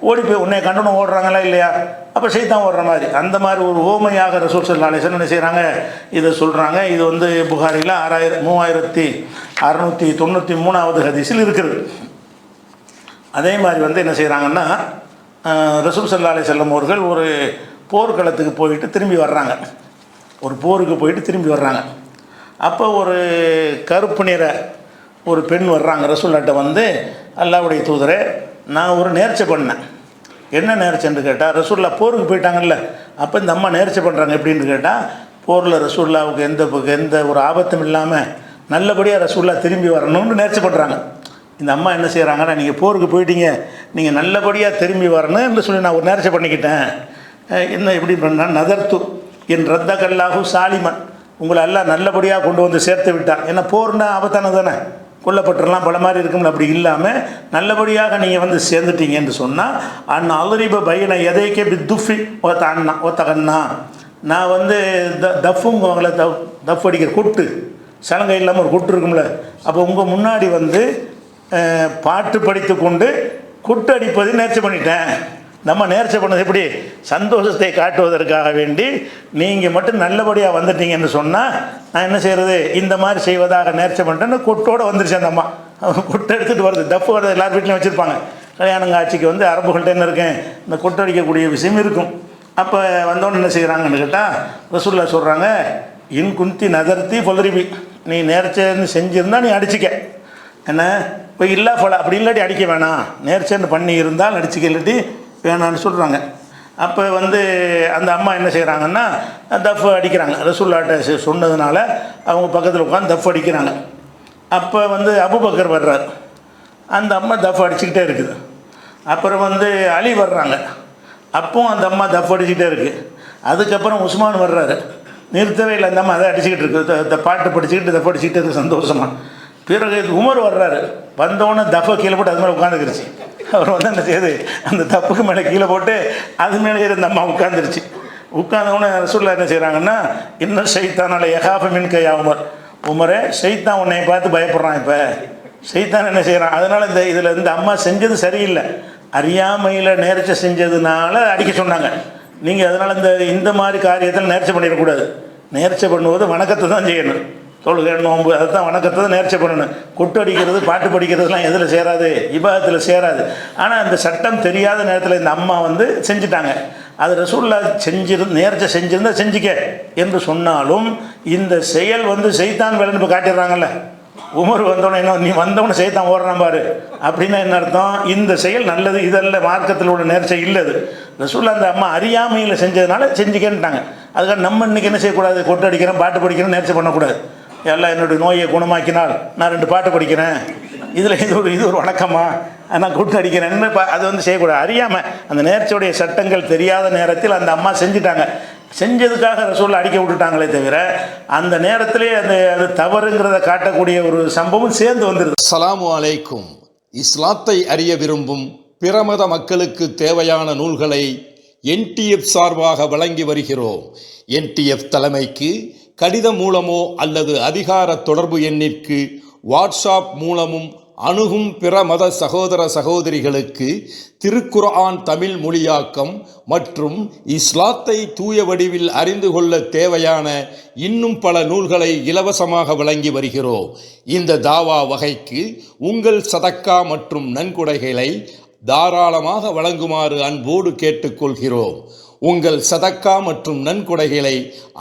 ஓடி போய் உன்னை கண்டனம் ஓடுறாங்களா இல்லையா. அப்போ ஷைத்தான் வர்ற மாதிரி அந்த மாதிரி ஒரு ஓமையாக ரசூல் ஸல்லல்லாஹு அலைஹி வஸல்லம் என்ன செய்கிறாங்க, இதை சொல்கிறாங்க. இது வந்து புகாரியில் 3693 ஹதீஸில் இருக்குது. அதே மாதிரி வந்து என்ன செய்கிறாங்கன்னா, ரசூல் ஸல்லல்லாஹு அலைஹி வஸல்லம் அவர்கள் ஒரு போர்க்களத்துக்கு போயிட்டு திரும்பி வர்றாங்க. ஒரு போருக்கு போயிட்டு திரும்பி வர்றாங்க. அப்போ ஒரு கருப்பு நிற ஒரு பெண் வர்றாங்க ரசூல்லாட்ட வந்து, அல்லாஹ்வுடைய தூதரே, நான் ஒரு நேர்ச்சை பண்ணேன். என்ன நேர்ச்சைன்னு கேட்டால், ரசூல்லா போருக்கு போயிட்டாங்கல்ல, அப்போ இந்த அம்மா நேர்ச்சை பண்ணுறாங்க எப்படின்னு கேட்டால், போரில் ரசூல்லாவுக்கு எந்த ஒரு ஆபத்தும் இல்லாமல் நல்லபடியாக ரசூல்லா திரும்பி வரணும்னு நேர்ச்சை பண்ணுறாங்க. இந்த அம்மா என்ன செய்கிறாங்கன்னா, நீங்கள் போருக்கு போயிட்டீங்க, நீங்கள் நல்லபடியாக திரும்பி வரணும்னு சொல்லி நான் ஒரு நேர்ச்சை பண்ணிக்கிட்டேன். என்ன எப்படி பண்ணால், நதர்த்து என் ரத்தகல்லாஹு சாலிமன், உங்களை எல்லாம் நல்லபடியாக கொண்டு வந்து சேர்த்து விட்டான். ஏன்னா போர்னா ஆபத்தானது தானே, கொல்லப்பட்டுடலாம் பல மாதிரி இருக்கும்னு. அப்படி இல்லாமல் நல்லபடியாக நீங்கள் வந்து சேர்ந்துட்டீங்கன்னு சொன்னால், அண்ணா அலரிப பையனை எதைக்கே பித்துஃபி ஒத்த அண்ணா ஒத்தகண்ணா, நான் வந்து தஃப்புங்குவாங்கள, தஃப் அடிக்கிற கொட்டு, சலங்கை இல்லாமல் ஒரு கொட்டு இருக்கும்ல, அப்போ உங்கள் முன்னாடி வந்து பாட்டு படித்து கொண்டு கொட்டு அடிப்பது நேர்ச்சி பண்ணிட்டேன். நம்ம நேர்ச்சி பண்ணது எப்படி, சந்தோஷத்தை காட்டுவதற்காக வேண்டி நீங்கள் மட்டும் நல்லபடியாக வந்துட்டீங்கன்னு சொன்னால் நான் என்ன செய்கிறது, இந்த மாதிரி செய்வதாக நேர்ச்சி பண்ணிட்டேன்னு கொட்டோடு வந்துருச்சு அந்த அம்மா. கொட்டை எடுத்துகிட்டு வருது. தப்பு வருது, எல்லார் வீட்லையும் வச்சுருப்பாங்க. கல்யாணங்காட்சிக்கு வந்து அரபுகள்கிட்ட என்ன இருக்கேன், இந்த கொட்டை அடிக்கக்கூடிய விஷயம் இருக்கும். அப்போ வந்தோன்னு என்ன செய்கிறாங்கன்னு கேட்டால், ரசூல்லா சொல்கிறாங்க, இன் குந்தி நதர்த்தி பொலரிபி, நீ நேர்ச்சைன்னு செஞ்சுருந்தா நீ அடிச்சிக்க, என்ன இப்போ இல்லை போல, அப்படி இல்லாட்டி அடிக்க வேணாம், நேர்ச்சைன்னு பண்ணி இருந்தால் அடிச்சிக்க, இல்லாட்டி வேணான்னு சொல்கிறாங்க. அப்போ வந்து அந்த அம்மா என்ன செய்கிறாங்கன்னா, தஃப் அடிக்கிறாங்க. ரசூல்லாட்ட சொன்னதுனால அவங்க பக்கத்தில் உட்காந்து தஃப் அடிக்கிறாங்க. அப்போ வந்து அபூபக்கர் வர்றார். அந்த அம்மா தஃப் அடிச்சுக்கிட்டே இருக்குது. அப்புறம் வந்து அலி வர்றாங்க. அப்பவும் அந்த அம்மா தஃப் அடிச்சுக்கிட்டே இருக்குது. அதுக்கப்புறம் உஸ்மான் வர்றாரு. நிறுத்தவே இல்லை, அந்த அம்மா அதை அடிச்சுக்கிட்டு இருக்குது, இந்த பாட்டு படிச்சுக்கிட்டு தஃப் அடிச்சுக்கிட்டு இருக்குது சந்தோஷமாக. பிறகு உமர் வர்றாரு. வந்தோடனே தஃபை கீழே போட்டு அது மேலே உட்காந்துக்கிருச்சு. அவர் வந்து என்ன செய்யுது, அந்த தப்புக்கு மேலே கீழே போட்டு அது மேலே இருந்த அம்மா உட்காந்துருச்சு. உட்காந்தவொடனே ரசூலுல்லாஹ் என்ன செய்கிறாங்கன்னா, இன்னும் ஷைத்தானால யகாஃப மின்கையா உமர், உமரே ஷைத்தான் உன்னை பார்த்து பயப்படுறான். இப்போ ஷைத்தான் என்ன செய்கிறான், அதனால் இதில் இந்த அம்மா செஞ்சது சரியில்லை, அறியாமையில் நேர்ச்சை செஞ்சதுனால அடிக்க சொன்னாங்க. நீங்கள் அதனால் இந்த மாதிரி காரியத்தில் நேர்ச்சை பண்ணிடக்கூடாது. நேர்ச்சை பண்ணுவது வணக்கத்தை தான் செய்யணும். தொழுகை நோம்பு அதை தான் வணக்கத்தை தான் நேர்ச்சை பண்ணணும். கொட்டு அடிக்கிறது பாட்டு படிக்கிறதுலாம் எதில் சேராது, இபாதத்தில் சேராது. ஆனால் அந்த சட்டம் தெரியாத நேரத்தில் இந்த அம்மா வந்து செஞ்சுட்டாங்க. அது ரசூலுல்லாஹ் நேர்ச்சை செஞ்சிருந்தால் செஞ்சுக்க என்று சொன்னாலும் இந்த செயல் வந்து சைத்தான் வேலைன்னு இப்போ காட்டிடுறாங்கல்ல. உமர் வந்தோடனே என்ன, நீ வந்தவொடனே சைத்தான் ஓடுறான் பாரு அப்படின்னா என்ன அர்த்தம், இந்த செயல் நல்லது, இதெல்லாம் மார்க்கத்தில் உள்ள நேர்ச்சை இல்லது. ரசூலுல்லாஹ் அந்த அம்மா அறியாமையில் செஞ்சதுனால செஞ்சுக்கன்ட்டாங்க. அதுக்காக நம்ம இன்றைக்கி என்ன செய்யக்கூடாது, கொட்டு அடிக்கிறேன் பாட்டு படிக்கிறேன் நேர்ச்சை பண்ணக்கூடாது. எல்லாம் என்னுடைய நோயை குணமாக்கினால் நான் 2 பாட்டு படிக்கிறேன், இதில் இது ஒரு வழக்கமா, நான் கொட்டு அடிக்கிறேன்னு அது வந்து செய்யக்கூடாது. அறியாமல் அந்த நேர்ச்சியுடைய சட்டங்கள் தெரியாத நேரத்தில் அந்த அம்மா செஞ்சுட்டாங்க. செஞ்சதுக்காக ரசூலுல்லாஹ் அடிக்க விட்டுட்டாங்களே தவிர அந்த நேரத்திலே அது தவறுங்கிறத காட்டக்கூடிய ஒரு சம்பவம் சேர்ந்து வந்துடுது. அஸ்ஸலாமு அலைக்கும். இஸ்லாத்தை அறிய விரும்பும் பிரமத மக்களுக்கு தேவையான நூல்களை NTF சார்பாக வழங்கி வருகிறோம். NTF தலைமைக்கு கடிதம் மூலமோ அல்லது அதிகார தொடர்பு எண்ணிற்கு வாட்ஸ்அப் மூலமும் அணுகும் பிற மத சகோதர சகோதரிகளுக்கு திருக்குர்ஆன் தமிழ் மொழியாக்கம் மற்றும் இஸ்லாத்தை தூய வடிவில் அறிந்து கொள்ள தேவையான இன்னும் பல நூல்களை இலவசமாக வழங்கி வருகிறோம். இந்த தாவா வகைக்கு உங்கள் சதக்கா மற்றும் நன்கொடைகளை தாராளமாக வழங்குமாறு அன்போடு கேட்டுக்கொள்கிறோம். உங்கள் சதக்கா மற்றும் நன்கொடைகளை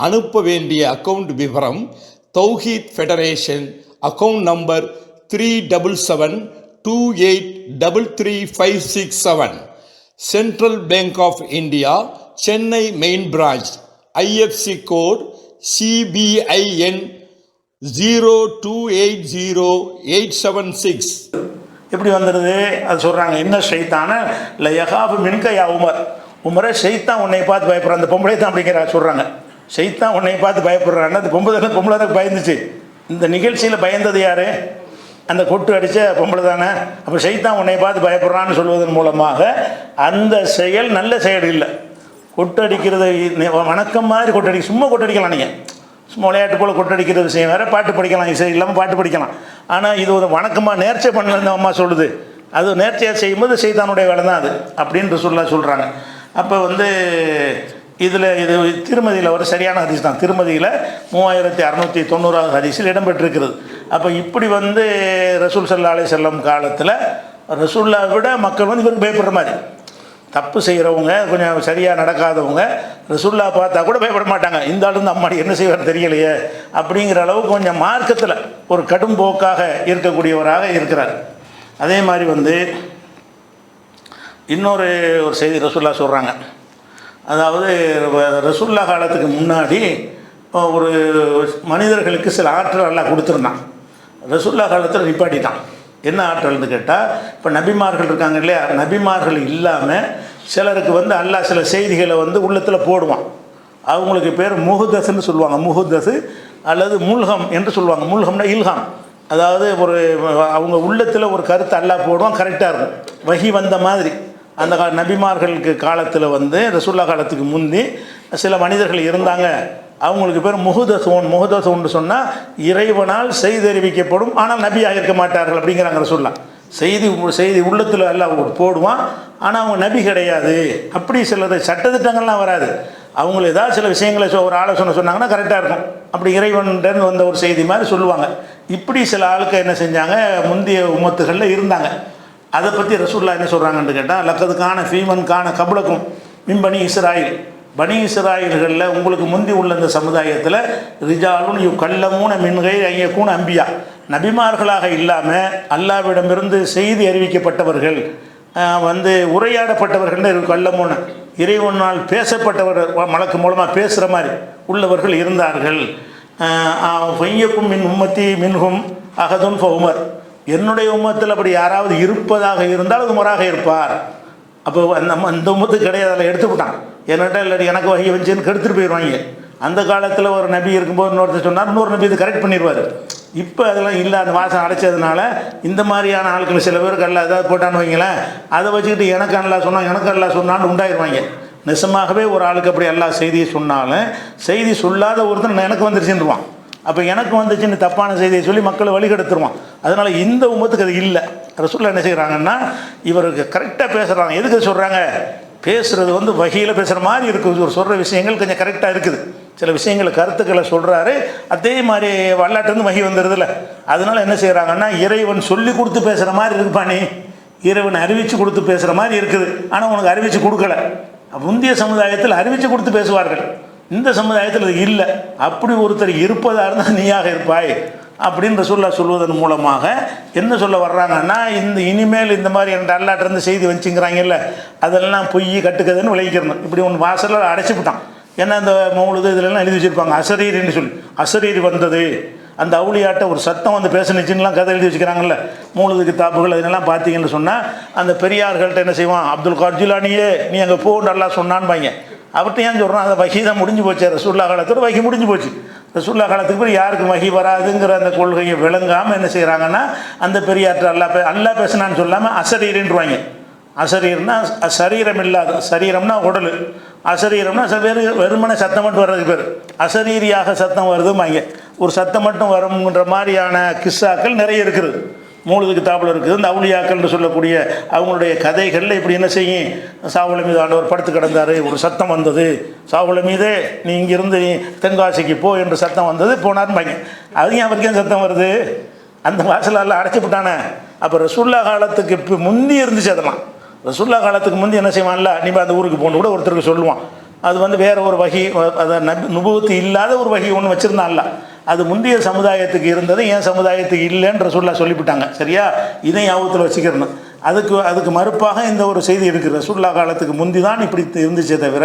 அனுப்ப வேண்டிய அக்கவுண்ட் விவரம் Tawheed federation, account number 3772833567, central bank of India, Chennai main branch, IFC code CBIN 0280876. எப்படி வந்துடுது அது சொல்கிறாங்க, என்ன ஷைத்தான இல்லை யகாஃபு மின்கையா உமர், உமரே ஷைத்தான் உன்னை பார்த்து பயப்படுறான். அந்த பொம்பளை தான் அப்படிங்கிற சொல்கிறாங்க, ஷைத்தான் உன்னை பார்த்து பயப்படுறான்னு. அந்த பொம்பளை தான் பயந்துச்சு. இந்த நிகழ்ச்சியில் பயந்தது யார், அந்த கொட்டு அடித்த பொம்பளை தானே. அப்போ ஷைத்தான் உன்னை பார்த்து பயப்படுறான்னு சொல்வதன் மூலமாக அந்த செயல் நல்ல செயல் இல்லை. கொட்டு அடிக்கிறது வணக்கம் மாதிரி கொட்டு அடிக்க, சும்மா கொட்டு அடிக்கலாம், நீங்கள் சும்மா விளையாட்டு போல் கொட்டு அடிக்கிற விஷயம் வேறு, பாட்டு படிக்கலாம், இசை இல்லாமல் பாட்டு படிக்கலாம். ஆனால் இது ஒரு வணக்கமாக நேர்ச்சை பண்ணல அம்மா சொல்லுது. அது நேர்ச்சையாக செய்யும்போது சைத்தானுடைய வேலை தான் அது அப்படின்னு ரசூலுல்லாஹ் சொல்கிறாங்க. அப்போ வந்து இதில் இது திருமதியில் ஒரு சரியான ஹதீஸ் தான். திருமதியில் 3690 ஹதீஸில் இடம்பெற்றிருக்கிறது. அப்போ இப்படி வந்து ரசூல் ஸல்லல்லாஹு அலைஹி வஸல்லம் காலத்தில் ரசூல்லா விட மக்கள் வந்து இவருக்கு பயப்படுற மாதிரி, தப்பு செய்கிறவங்க கொஞ்சம் சரியாக நடக்காதவங்க ரசூல்லா பார்த்தா கூட பயப்பட மாட்டாங்க. இந்த ஆளு வந்து அம்மாடி என்ன செய்வார் தெரியலையே அப்படிங்கிற அளவுக்கு கொஞ்சம் மார்க்கத்தில் ஒரு கடும் போக்காக இருக்கக்கூடியவராக இருக்கிறார். அதே மாதிரி வந்து இன்னொரு செய்தி ரசூல்லா சொல்கிறாங்க. அதாவது ரசூல்லா காலத்துக்கு முன்னாடி ஒரு மனிதர்களுக்கு சில ஆற்றல் எல்லாம் கொடுத்துருந்தான். ரசூல்லா காலத்தில் நிப்பாட்டிட்டான். என்ன ஆற்றல்னு கேட்டால், இப்போ நபிமார்கள் இருக்காங்க இல்லையா, நபிமார்கள் இல்லாமல் சிலருக்கு வந்து அல்லாஹ் சில செய்திகளை வந்து உள்ளத்தில் போடுவான். அவங்களுக்கு பேர் முஹுதஸ்ன்னு சொல்லுவாங்க. முஹுதஸ் அல்லது முல்ஹம் என்று சொல்லுவாங்க. முல்ஹம்னா இல்ஹாம், அதாவது ஒரு அவங்க உள்ளத்தில் ஒரு கருத்தை அல்லாஹ் போடுவான், கரெக்டாக இருக்கும், வஹி வந்த மாதிரி. அந்த நபிமார்களுக்கு காலத்தில் வந்து ரசூல்லா காலத்துக்கு முந்தி சில மனிதர்கள் இருந்தாங்க. அவங்களுக்கு பேர் முஹுதஸூன்னு சொன்னால் இறைவனால் செய்தி அறிவிக்கப்படும், ஆனால் நபியாக இருக்க மாட்டார்கள் அப்படிங்கிறாங்க ரசூல்லா. செய்தி உள்ளத்தில் எல்லாம் போடுவான், ஆனால் அவங்க நபி கிடையாது. அப்படி சிலது சட்டத்திட்டங்கள்லாம் வராது. அவங்கள ஏதாவது சில விஷயங்களை ஒரு ஆலோசனை சொன்னாங்கன்னா கரெக்டாக இருக்கும். அப்படி இறைவன்கிட்ட வந்த ஒரு செய்தி மாதிரி சொல்லுவாங்க. இப்படி சில ஆளுக்கு என்ன செஞ்சாங்க, முந்தைய உம்மத்துகளில் இருந்தாங்க. அதை பற்றி ரசூல்லா என்ன சொல்கிறாங்கன்னு கேட்டால், லக்கதுக்கான ஃபீமன் கான கபுலக்கும் மின்பனி இஸ்ராயில், பனி இஸ்ராயில்களில் உங்களுக்கு முந்தி உள்ள இந்த சமுதாயத்தில் ரிஜாலுன் யு கல்லமூன மின்கை ஐயக்கூன அம்பியா, நபிமார்களாக இல்லாமல் அல்லாவிடமிருந்து செய்தி அறிவிக்கப்பட்டவர்கள் வந்து உரையாடப்பட்டவர்கள் கல்லமூன, இறைவனால் பேசப்பட்டவர் மலக்கு மூலமாக பேசுகிற மாதிரி உள்ளவர்கள் இருந்தார்கள். ஐயக்கும் மின் உம்மத்தி மின்ஹும் அகதுன் உமர், என்னுடைய உம்மத்தில் அப்படி யாராவது இருப்பதாக இருந்தால் அது உமராக இருப்பார். அப்போ அந்த உம்மத்துக்கு கிடையாது, அதில் எடுத்துவிட்டான். என்கிட்ட இல்லாட்டி எனக்கு வகை வந்துச்சுன்னு கெடுத்துட்டு போயிடுவாங்க. அந்த காலத்தில் ஒரு நபி இருக்கும்போது இன்னொருத்தர் சொன்னார், இன்னொரு நபி இது கரெக்ட் பண்ணிடுவார். இப்போ அதெல்லாம் இல்லை, அந்த வாசம் அடைச்சதுனால இந்த மாதிரியான ஆட்கள் சில பேருக்கு அல்ல ஏதாவது போட்டான்னு வைங்களேன், அதை வச்சுக்கிட்டு எனக்கு அல்லா சொன்னால் எனக்கு அல்லா சொன்னான்னு உண்டாயிருவாங்க. நிஜமாகவே ஒரு ஆளுக்கு அப்படி எல்லா செய்தியை சொன்னாலும் செய்தி சொல்லாத ஒருத்தன் எனக்கு வந்துருச்சுன்னுவான். அப்போ எனக்கு வந்துச்சுன்னு தப்பான செய்தியை சொல்லி மக்களை வழிகெடுத்துருவான். அதனால் இந்த உம்மத்துக்கு அது இல்லை. ரசூலுல்லாஹ் என்ன செய்கிறாங்கன்னா, இவருக்கு கரெக்டாக பேசுகிறாங்க. எதுக்கு சொல்கிறாங்க, பேசுகிறது வந்து வகையில் பேசுகிற மாதிரி இருக்குது. ஒரு சொல்கிற விஷயங்கள் கொஞ்சம் கரெக்டாக இருக்குது. சில விஷயங்களை கருத்துக்களை சொல்கிறாரு, அதே மாதிரி வரலாற்றுலேருந்து வகை வந்துடுதுல்ல. அதனால் என்ன செய்கிறாங்கன்னா, இறைவன் சொல்லி கொடுத்து பேசுகிற மாதிரி இருக்குப்பானே, இறைவன் அறிவித்து கொடுத்து பேசுகிற மாதிரி இருக்குது. ஆனால் உனக்கு அறிவித்து கொடுக்கல. முந்தைய சமுதாயத்தில் அறிவித்து கொடுத்து பேசுவார்கள், இந்த சமுதாயத்தில் அது இல்லை. அப்படி ஒருத்தர் இருப்பதாக இருந்தால் நீயாக இருப்பாய் அப்படின்னு ரசூலுல்லாஹ் சொல்வதன் மூலமாக என்ன சொல்ல வர்றாங்கன்னா, இனிமேல் இந்த மாதிரி என் அல்லாட்டிருந்து செய்தி வந்துச்சுங்கிறாங்கல்ல, அதெல்லாம் பொய் கட்டுக்கதுன்னு விளைவிக்கிறணும். இப்படி ஒன்று வாசலில் அடைச்சிவிட்டான். ஏன்னா இந்த மௌலுது இதிலெல்லாம் எழுதி வச்சுருப்பாங்க, அசரீரின்னு சொல்லி. அசரீர் வந்தது, அந்த அவுளியாட்ட ஒரு சத்தம் வந்து பேசுனுச்சுன்னுலாம் கதை எழுதி வச்சுக்கிறாங்கல்ல, மௌலுது கிதாபுகள். அதனெல்லாம் பார்த்தீங்கன்னு சொன்னால் அந்த பெரியார்கள்ட்ட என்ன செய்வான், அப்துல் கார் ஜிலானியே நீ அங்கே போன்னு அல்லாஹ் சொன்னான்பாங்க. அவர்கிட்ட ஏன் சொல்கிறான், அந்த வகி தான் முடிஞ்சு போச்சு. ரசூலுல்லாஹ் காலத்தோட வகி முடிஞ்சு போச்சு. ரசூலுல்லாஹ் காலத்துக்கு பிறகு யாருக்கும் வகி வராதுங்கிற அந்த கொள்கையை விளங்காமல் என்ன செய்கிறாங்கன்னா, அந்த பெரியாற்ற அல்லா பேசினான்னு சொல்லாமல் அசரீரின்றுவாங்க. அசரீர்னா சரீரம் இல்லாத, சரீரம்னா உடல், அசரீரம்னா வெறுமனை சத்தம் மட்டும் வர்றதுக்கு பேர். அசரீரியாக சத்தம் வருதுமாங்க. ஒரு சத்தம் மட்டும் வரும்ன்ற மாதிரியான கிஸ்ஸாக்கள் நிறைய இருக்குது, மௌலுது கிதாபில் இருக்குது. இந்த அவுலியாக்கள்னு சொல்லக்கூடிய அவங்களுடைய கதைகளில் இப்படி என்ன செய்யும், சாவுல மீது ஆண்டவர் படுத்து கிடந்தார், ஒரு சத்தம் வந்தது, சாவுல மீதே நீ இங்கிருந்து தென்காசிக்கு போ என்று சத்தம் வந்தது, போனார்பாங்க. அது அவருக்கு ஏன் சத்தம் வருது, அந்த வாசலெல்லாம் அடைச்சி விட்டானே. அப்போ ரசூலுல்லாஹ் காலத்துக்கு இப்போ முந்தி இருந்துச்சு. அதெல்லாம் ரசூலுல்லாஹ் காலத்துக்கு முந்தி என்ன செய்வான்ல, நீ அந்த ஊருக்கு போகணும் கூட ஒருத்தருக்கு சொல்லுவான். அது வந்து வேறு ஒரு வகை, அதை நுபுவத்து இல்லாத ஒரு வகை ஒன்று வச்சுருந்தான்ல. அது முந்தைய சமுதாயத்துக்கு இருந்தது, என் சமுதாயத்துக்கு இல்லைன்னு ரசூலுல்லாஹ் சொல்லிவிட்டாங்க. சரியா, இதை ஞாபகத்தில் வச்சுக்கிறணும். அதுக்கு மறுப்பாக இந்த ஒரு செய்தி இருக்குது. ரசூலுல்லாஹ் காலத்துக்கு முந்தி தான் இப்படி இருந்துச்சே தவிர,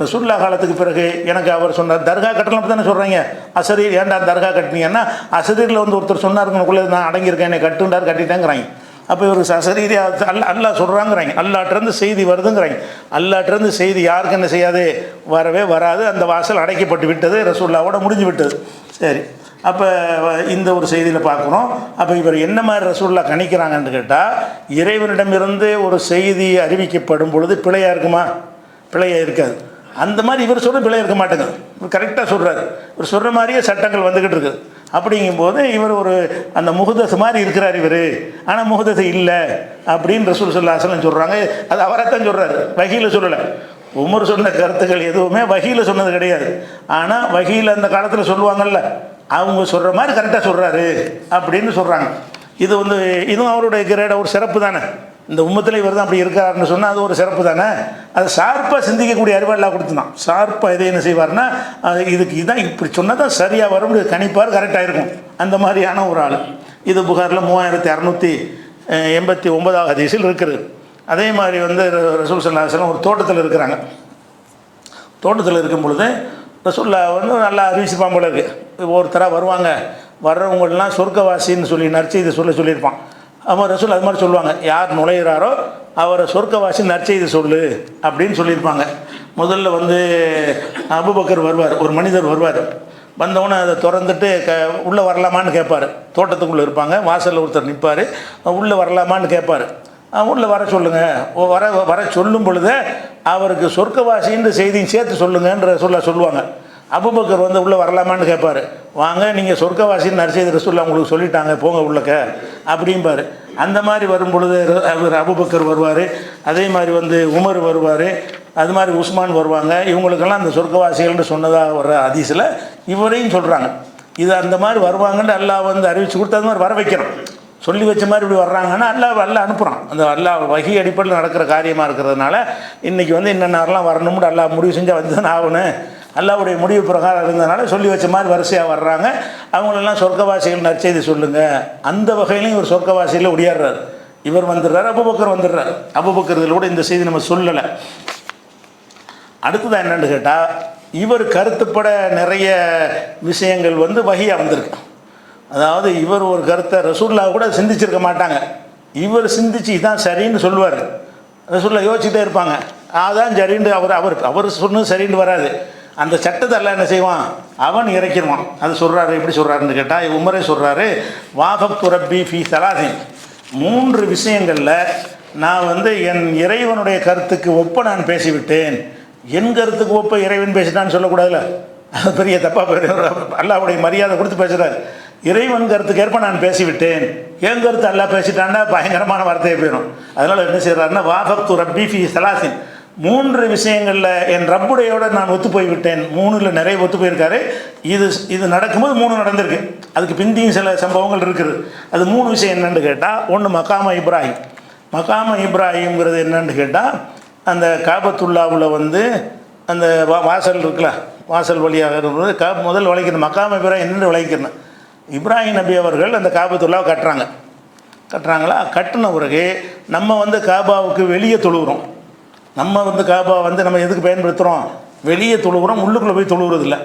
ரசூலுல்லாஹ் காலத்துக்கு பிறகு எனக்கு அவர் சொன்னார் தர்கா கட்டலாம் தானே சொல்கிறாங்க. அசரீர் ஏன்டா தர்கா கட்டினீங்கன்னா, அசரீரில் வந்து ஒருத்தர் சொன்னாருக்குள்ளே நான் அடங்கியிருக்கேன், என்னை கட்டுண்டார் கட்டிட்டேங்கிறாங்க. அப்போ இவர் அசரீரி அல்லாஹ் சொல்கிறாங்கிறாங்க, அல்லாட்டிருந்து செய்தி வருதுங்கிறாங்க. அல்லாட்டிருந்து செய்தி யாருக்கு என்ன செய்யாது, வரவே வராது. அந்த வாசல் அடைக்கப்பட்டு விட்டது, ரசூலுல்லாவோட முடிஞ்சு விட்டது. சரி, அப்போ இந்த ஒரு செய்தியில் பார்க்குறோம். அப்போ இவர் என்ன மாதிரி ரசூலுல்லாஹ் கணிக்கிறாங்கன்னு கேட்டால், இறைவனிடமிருந்து ஒரு செய்தி அறிவிக்கப்படும் பொழுது பிழையாக இருக்குமா, பிழையாக இருக்காது. அந்த மாதிரி இவர் சொல்கிற பிழை இருக்க மாட்டேங்குது. இவர் கரெக்டாக சொல்கிறாரு. இவர் சொல்கிற மாதிரியே சட்டங்கள் வந்துக்கிட்டு இருக்குது. அப்படிங்கும்போது இவர் ஒரு அந்த முஹதஸ் மாதிரி இருக்கிறார் இவர். ஆனால் முஹதஸ் இல்லை அப்படின்னு ரசூல் ஸல்லல்லாஹு அலைஹி வஸல்லம் சொல்கிறாங்க. அது அவரைத்தான் சொல்கிறாரு, வஹீல சொல்லலை. உமர் சொன்ன கருத்துக்கள் எதுவுமே வஹீல சொன்னது கிடையாது. ஆனால் வஹீல அந்த காலத்தில் சொல்லுவாங்கல்ல, அவங்க சொல்கிற மாதிரி கரெக்டாக சொல்கிறாரு அப்படின்னு சொல்கிறாங்க. இது வந்து இதுவும் அவருடைய கிரேட ஒரு சிறப்பு தானே. இந்த உம்மத்தில் இவர் தான் அப்படி இருக்காருன்னு சொன்னால் அது ஒரு சிறப்பு தானே. அது ஷார்ப்பாக சிந்திக்கக்கூடிய அறிவாளா கொடுத்துதான். ஷார்ப்பாக இதை என்ன செய்வார்னா, இதுக்கு இதான் இப்படி சொன்னால் தான் சரியாக வரும் கணிப்பார், கரெக்டாக இருக்கும். அந்த மாதிரியான ஒரு ஆள். இது புகாரில் 3689 ஹதீஸில் இருக்குது. அதே மாதிரி வந்து ரசூல் ஸல்லல்லாஹு அலைஹி வஸல்லம் ஒரு தோட்டத்தில் இருக்கிறாங்க. தோட்டத்தில் இருக்கும் பொழுது ரசூல்லா வந்து நல்லா அறிவிச்சுப்பான் போல இருக்குது. ஒருத்தராக வருவாங்க, வர்றவங்களெலாம் சொர்க்கவாசின்னு சொல்லி நற்செய்தி சொல்லியிருப்பான். அவன் ரசூல் அது மாதிரி சொல்லுவாங்க, யார் நுழைகிறாரோ அவரை சொர்க்கவாசி நற்செய்தி சொல்லு அப்படின்னு சொல்லியிருப்பாங்க. முதல்ல வந்து அபூபக்கர் வருவார், ஒரு மனிதர் வருவார். வந்தவொடனே அதை திறந்துட்டு உள்ளே வரலாமான்னு கேட்பார். தோட்டத்துக்குள்ளே இருப்பாங்க, வாசலில் ஒருத்தர் நிற்பார், உள்ளே வரலாமான்னு கேட்பார். உள்ளே வர சொல்லுங்கள். வர சொல்லும் பொழுது அவருக்கு சொர்க்கவாசின்ற செய்தியும் சேர்த்து சொல்லுங்கன்ற சொல்லுவாங்க. அபூபக்கர் வந்து உள்ளே வரலாமான்னு கேட்பார். வாங்க, நீங்கள் சொர்க்கவாசின்னு நற்செய்தி ரசூலுல்லாஹ் உங்களுக்கு சொல்லிட்டாங்க, போங்க உள்ளக்க அப்படிம்பார். அந்த மாதிரி வரும் பொழுது அபூபக்கர் வருவார். அதே மாதிரி வந்து உமர் வருவார். அது மாதிரி உஸ்மான் வருவாங்க. இவங்களுக்கெல்லாம் அந்த சொர்க்கவாசிகள்னு சொன்னதாக வர்ற ஹதீஸில் இவரையும் சொல்கிறாங்க. இது அந்த மாதிரி வருவாங்கன்னு அல்லாஹ் வந்து அறிவித்து கொடுத்து அது மாதிரி வர வைக்கணும். சொல்லி வச்ச மாதிரி இப்படி வர்றாங்கன்னா அல்லாஹ் அனுப்புகிறான். அந்த அல்லாஹ் வஹி அடிப்படையில் நடக்கிற காரியமாக இருக்கிறதுனால இன்றைக்கி வந்து என்னென்னலாம் வரணும்னு அல்லாஹ் முடிவு செஞ்சால் வந்து தான் ஆகணும். அல்லாஹ்வுடைய முடிவு பிரகாரம் இருந்ததுனால சொல்லி வச்ச மாதிரி வரிசையாக வர்றாங்க. அவங்களெல்லாம் சொர்க்கவாசிகள் நற்செய்தி சொல்லுங்கள். அந்த வகையிலையும் இவர் சொர்க்கவாசியில் ஒடியாடுறார். இவர் வந்துடுறார், அபூபக்கர் வந்துடுறார். அபூபக்கர் இதில் கூட இந்த செய்தி நம்ம சொல்லலை. அடுத்ததான் என்னென்னு கேட்டால், இவர் கருத்துப்பட நிறைய விஷயங்கள் வந்து வஹியாக வந்திருக்கு. அதாவது இவர் ஒரு கருத்தை ரசூலுல்லாஹ் கூட சிந்திச்சிருக்க மாட்டாங்க. இவர் சிந்திச்சு இதான் சரின்னு சொல்லுவார். ரசூலுல்லாஹ் யோசிச்சுட்டே இருப்பாங்க, அதான் சரின்னு அவர் சொன்னது சரின்னு வராது. அந்த சட்டத்தை எல்லாம் என்ன செய்வான், அவன் இறக்கிடுவான். அது சொல்கிறாரு, எப்படி சொல்கிறாருன்னு கேட்டால், உமரே சொல்கிறாரு, வாஃபக்து ரப்பி ஃபீ ஸலாஸின், 3 விஷயங்களில் நான் வந்து என் இறைவனுடைய கருத்துக்கு ஒப்ப நான் பேசிவிட்டேன். என் கருத்துக்கு ஒப்ப இறைவன் பேசிட்டான்னு சொல்லக்கூடாதுல்ல, அது பெரிய தப்பாக அல்லாஹ்வுடைய மரியாதை கொடுத்து பேசுகிறார். இறைவன் கருத்துக்கு ஏற்ப நான் பேசிவிட்டேன், என் கருத்து அல்லாஹ் பேசிட்டான்னா பயங்கரமான வார்த்தையை போயிடும். அதனால் என்ன செய்கிறாருன்னா, வாஃபக்து ரப்பி ஃபீ ஸலாஸின், 3 விஷயங்களில் என் ரப்புடையோட நான் ஒத்து போய்விட்டேன். 3ல் நிறைய ஒத்து போயிருக்காரு. இது நடக்கும்போது 3 நடந்திருக்கு. அதுக்கு பிந்தியும் சில சம்பவங்கள் இருக்குது. அது 3 விஷயம் என்னென்னு கேட்டால், ஒன்று மகாம இப்ராஹிம். மகாம இப்ராஹிம்ங்கிறது என்னென்னு கேட்டால், அந்த காபத்துல்லாவில் வந்து அந்த வாசல் இருக்குல்ல, வாசல் வழியாக இருக்கிறது முதல் வளைக்கணும். மகாம இப்ராஹிம் என்னென்று வளைக்கணும். இப்ராஹிம் நபி அவர்கள் அந்த காபத்துல்லாவை கட்டுறாங்களா, கட்டின பிறகு நம்ம வந்து காபாவுக்கு வெளியே தொழுகிறோம். நம்ம வந்து காபா வந்து நம்ம எதுக்கு பயன்படுத்துகிறோம், வெளியே தொழுகிறோம், உள்ளுக்குள்ளே போய் தொழுகிறதில்ல.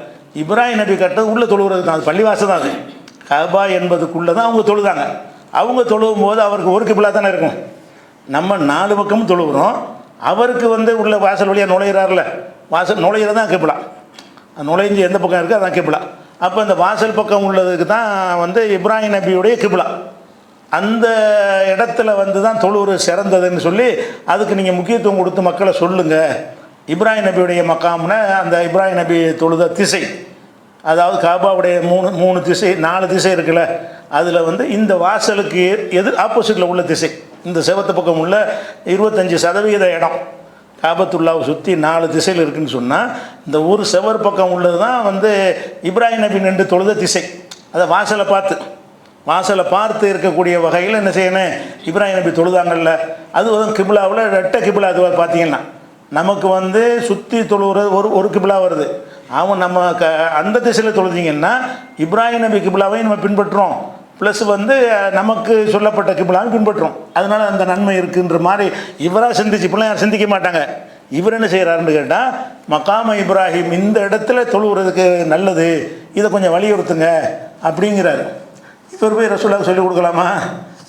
இப்ராஹிம் நபி கட்டது உள்ளே தொழுகிறது தான், அது பள்ளிவாசல் தான். அது காபா என்பதுக்குள்ளே தான் அவங்க தொழுதாங்க. அவங்க தொழுகும் போது அவருக்கு ஒரு கிபிலா தானே இருக்கும். நம்ம 4 பக்கமும் தொழுகிறோம். அவருக்கு வந்து உள்ள வாசல் வழியாக நுழையிறாருல, வாசல் நுழையிறது தான் கிபிலா. நுழைஞ்சு எந்த பக்கம் இருக்குது அதான் கிபிலா. அப்போ அந்த வாசல் பக்கம் உள்ளதுக்கு தான் வந்து இப்ராஹிம் நபியுடைய கிபிலா. அந்த இடத்துல வந்து தான் தொழுவுறு சிறந்ததுன்னு சொல்லி அதுக்கு நீங்கள் முக்கியத்துவம் கொடுத்து மக்களை சொல்லுங்கள். இப்ராஹிம் நபியுடைய மக்காம்னா அந்த இப்ராஹிம் நபி தொழுத திசை, அதாவது காபாவுடைய 3 திசை 4 திசை இருக்குல்ல, அதில் வந்து இந்த வாசலுக்கு ஆப்போசிட்டில் உள்ள திசை, இந்த செவத்து பக்கம் உள்ள 25% இடம் காபத்துல்லாவை சுற்றி 4 திசையில் இருக்குதுன்னு சொன்னால், இந்த ஒரு செவர் பக்கம் உள்ளது தான் வந்து இப்ராஹிம் நபி நின்று தொழுத திசை. அதை வாசலை பார்த்து இருக்கக்கூடிய வகையில் என்ன செய்யணும், இப்ராஹிம் நபி தொழுதாங்கல்ல, அது வந்து கிபிலாவில் 2 கிபிலா. அது பார்த்தீங்கன்னா நமக்கு வந்து சுற்றி தொழுகிறது ஒரு கிபிலா வருது. அவன் நம்ம அந்த திசையில் தொழுதிங்கன்னா இப்ராஹிம் நபி கிபிலாவையும் நம்ம பின்பற்றுறோம், ப்ளஸ் வந்து நமக்கு சொல்லப்பட்ட கிபிலாவையும் பின்பற்றுறோம். அதனால் அந்த நன்மை இருக்குன்ற மாதிரி இவராக சிந்திச்சு, இப்படிலாம் யாரும் சிந்திக்க மாட்டாங்க. இவர் என்ன செய்கிறாருன்னு கேட்டால், மகாம இப்ராஹிம் இந்த இடத்துல தொழுகிறதுக்கு நல்லது, இதை கொஞ்சம் வலியுறுத்துங்க அப்படிங்கிறாரு. இவர் போய் ரசூலுல்லாஹ் சொல்லிக் கொடுக்கலாமா,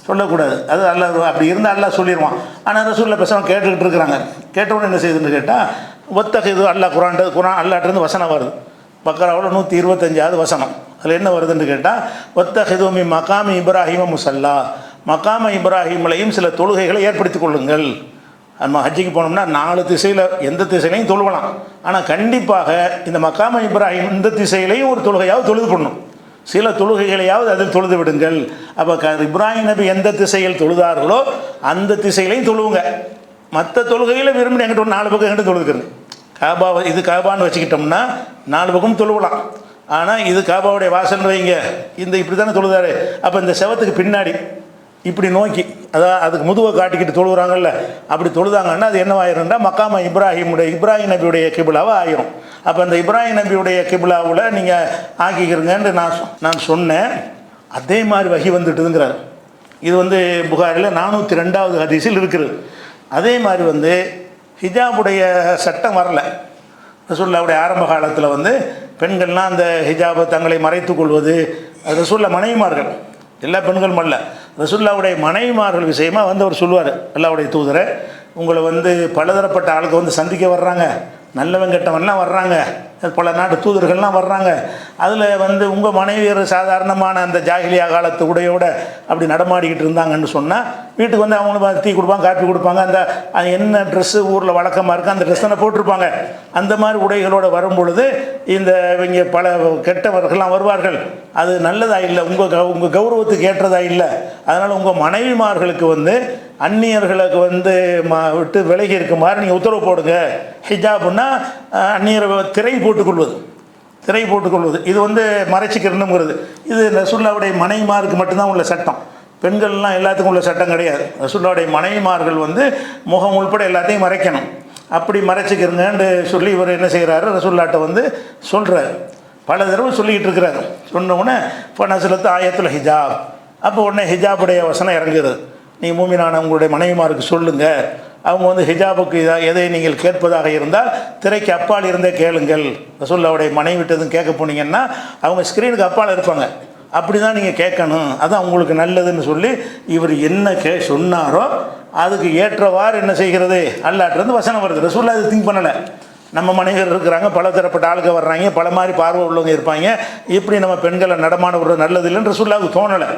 சொல்லக்கூடாது. அது அல்லாஹ் அப்படி இருந்தால் அல்லாஹ் சொல்லிடுவான். ஆனால் ரசூலுல்லாஹ் பேசாமல் கேட்டுக்கிட்டு இருக்கிறாங்க. கேட்டவுடனே என்ன செய்யுதுன்னு கேட்டால், ஒத்தகைது அல்லாஹ் குரான் அல்லாஹ்ட்டேருந்து வசனம் வருது. பக்கராவில் 125வது வசனம். அதில் என்ன வருதுன்னு கேட்டால், ஒத்தகைது மி மகாமி இப்ராஹிம முசல்லா, மகாம இப்ராஹிம்லையும் சில தொழுகைகளை ஏற்படுத்தி கொள்ளுங்கள். நம்ம ஹஜ்ஜிக்கு போனோம்னா 4 திசையில் எந்த திசையிலையும் தொழுவலாம். ஆனால் கண்டிப்பாக இந்த மகாம இப்ராஹிம் இந்த திசையிலையும் ஒரு தொழுகையாவது தொழுது பண்ணணும். சில தொழுகைகளையாவது அதில் தொழுது விடுங்கள். அப்போ இப்ராஹிம் நபி எந்த திசையில் தொழுதார்களோ அந்த திசையிலையும் தொழுவுங்க. மற்ற தொழுகையில் விரும்பி எங்கிட்ட ஒரு 4 பக்கம் எங்கிட்ட தொழுதுக்கிறேன். காபாவை இது காபான்னு வச்சுக்கிட்டோம்னா 4 பக்கம் தொழுவலாம். ஆனால் இது காபாவுடைய வாசல் வைங்க, இந்த இப்படி தானே தொழுதாரு. அப்போ இந்த செவத்துக்கு பின்னாடி இப்படி நோக்கி, அதாவது அதுக்கு முதுவை காட்டிக்கிட்டு தொழுகிறாங்கல்ல, அப்படி தொழுதாங்கன்னா அது என்னவாயிரும்னா மக்காம இப்ராஹிம் நபியுடைய கிபிலாவை ஆயிரும். அப்போ அந்த இப்ராஹிம் நபியுடைய கிபிலாவில் நீங்கள் ஆக்கிக்கிறங்கன்னு நான் சொன்னேன். அதே மாதிரி வகி வந்துட்டுதுங்கிறார். இது புகாரில் 402வது ஹதீஸில் இருக்கிறது. அதே மாதிரி ஹிஜாபுடைய சட்டம் வரலை. ரசூலுல்லாஹ்வுடைய ஆரம்ப காலத்தில் பெண்கள்லாம் அந்த ஹிஜாபை தங்களை மறைத்து கொள்வது, ரசூலுல்லாஹ் மனைவிமார்கள், எல்லா பெண்களும் அல்ல, ரசூலுல்லாஹ்வுடைய மனைவிமார்கள் விஷயமாக அவர் சொல்லுவார், அல்லாஹ்வுடைய தூதரை உங்களை பலதரப்பட்ட ஆளுக்கு சந்திக்க வர்றாங்க, நல்லவன் கெட்டவன்லாம் வர்றாங்க, பல நாட்டு தூதர்கள்லாம் வர்றாங்க. அதில் உங்கள் மனைவியர் சாதாரணமான அந்த ஜாகிலியா காலத்து உடையோட அப்படி நடமாடிக்கிட்டு இருந்தாங்கன்னு சொன்னால் வீட்டுக்கு அவங்களுக்கு டீ கொடுப்பாங்க, காப்பி கொடுப்பாங்க. அந்த என்ன ட்ரெஸ்ஸு ஊரில் வழக்கமாக இருக்குது அந்த ட்ரெஸ் தானே போட்டிருப்பாங்க. அந்த மாதிரி உடைகளோடு வரும்பொழுது இவங்க பல கெட்டவர்கள்லாம் வருவார்கள். அது நல்லதாக இல்லை, உங்கள் கௌரவத்துக்கு ஏற்றதாக இல்லை. அதனால் உங்கள் மனைவிமார்களுக்கு அந்நியர்களுக்கு விட்டு விலகி இருக்குமாறு நீங்கள் உத்தரவு போடுங்க. ஹிஜாப்னா அந்நியரை திரை போட்டுக்கொள்வது இது மறைச்சிக்கிறணுங்கிறது. இது ரசூலுல்லாஹ்வுடைய மனைவிமாருக்கு மட்டும்தான் உள்ள சட்டம். பெண்கள்லாம் எல்லாத்துக்கும் உள்ள சட்டம் கிடையாது. ரசூலுல்லாஹ்வுடைய மனைவிமார்கள் முகம் உள்பட எல்லாத்தையும் மறைக்கணும். அப்படி மறைச்சிக்கிறங்கன்னு சொல்லி இவர் என்ன செய்கிறாரு, ரசூலுல்லாஹ்ட்ட சொல்கிறார். பல தடவை சொல்லிக்கிட்டு இருக்கிறார். சொன்ன உடனே இப்போ நசலத்து ஆயத்தில் ஹிஜாப், அப்போ உடனே ஹிஜாபுடைய வசனம் இறங்குறது. நீங்கள் மூமினான உங்களுடைய மனைவிமாருக்கு சொல்லுங்கள், அவங்க ஹிஜாபுக்கு எதை நீங்கள் கேட்பதாக இருந்தால் திரைக்கு அப்பால் இருந்தே கேளுங்கள். ரசூலுல்லாஹ்வுடைய மனைவி விட்டதும் கேட்க போனீங்கன்னா அவங்க ஸ்க்ரீனுக்கு அப்பால் இருப்பாங்க, அப்படி தான் நீங்கள் கேட்கணும், அதுதான் உங்களுக்கு நல்லதுன்னு சொல்லி இவர் என்ன சொன்னாரோ அதுக்கு ஏற்றவாறு என்ன செய்கிறது, அல்லாஹ்ட்ட வசனம் வருது. ரசூலுல்லாஹ் அது திங்க் பண்ணலை. நம்ம மனைவியர் இருக்கிறாங்க, பல தரப்பட்ட ஆளுங்க வர்றாங்க, பல மாதிரி பார்வை உள்ளவங்க இருப்பாங்க, இப்படி நம்ம பெண்களை நடமாட விடுறது நல்லது இல்லைன்னு ரசூலுல்லாஹ்வுக்கு தோணலை.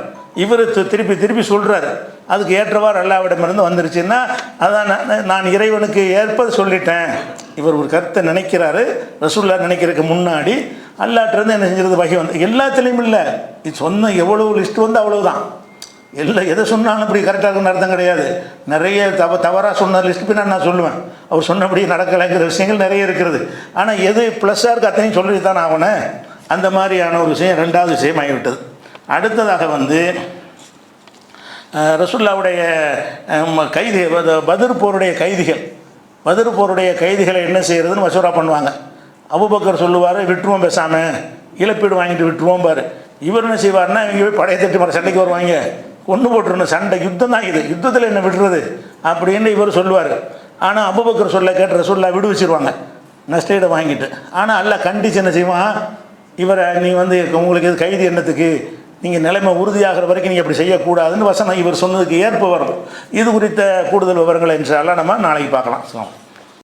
இவர் திருப்பி சொல்கிறாரு. அதுக்கு ஏற்றவாறு அல்லாஹ்விடமிருந்து வந்துருச்சுன்னா அதான் நான் இறைவனுக்கு ஏற்பது சொல்லிட்டேன். இவர் ஒரு கருத்தை நினைக்கிறாரு. ரசூலுல்லாஹ் நினைக்கிறதுக்கு முன்னாடி அல்லாஹ்ட்ட என்ன செஞ்சிருது, வகி எல்லாத்துலேயும் இல்லை. இது சொன்ன எவ்வளோ லிஸ்ட் அவ்வளவுதான். எதை சொன்னாலும் இப்படி கரெக்டாக இருக்குன்னு அர்த்தம் கிடையாது. நிறைய தவறாக சொன்ன லிஸ்ட் பின்னா நான் சொல்லுவேன், அவர் சொன்னபடி நடக்கலைங்கிற விஷயங்கள் நிறைய இருக்கிறது. ஆனால் எது ப்ளஸ்ஸாக இருக்குது அத்தனையும் சொல்லி தான் ஆகணும். அந்த மாதிரியான ஒரு விஷயம் 2வது விஷயம் ஆகிவிட்டது. அடுத்ததாக ரசூலுல்லாஹ்வுடைய பத்ர் போருடைய கைதிகளை என்ன செய்கிறதுன்னு மசூரா பண்ணுவாங்க. அபூபக்கர் சொல்லுவார், விட்டுருவோம், பேசாமல் இழப்பீடு வாங்கிட்டு விட்டுருவோம் பாரு. இவர் என்ன செய்வார்னா, இவங்க போய் படையை தட்டி மாதிரி சண்டைக்கு வருவாங்க, கொண்டு போட்டுருணும், சண்டை யுத்தம் தான் இது, யுத்தத்தில் என்ன விடுறது அப்படின்னு இவர் சொல்லுவார். ஆனால் அபூபக்கர் சொல்ல கேட்டு ரசூலுல்லாஹ் விடுவிச்சிருவாங்க நஷ்டீடை வாங்கிட்டு. ஆனால் அல்லாஹ் கண்டிச்சு என்ன செய்வான், இவரை நீ உங்களுக்கு இது கைது எண்ணத்துக்கு நீங்கள் நிலைமை உறுதியாகிற வரைக்கும் நீங்கள் அப்படி செய்யக்கூடாதுன்னு வசனம் இவர் சொன்னதுக்கு ஏற்ப வரும். இது குறித்த கூடுதல் விவரங்களை இன்ஷா அல்லாஹ் நம்ம நாளைக்கு பார்க்கலாம்.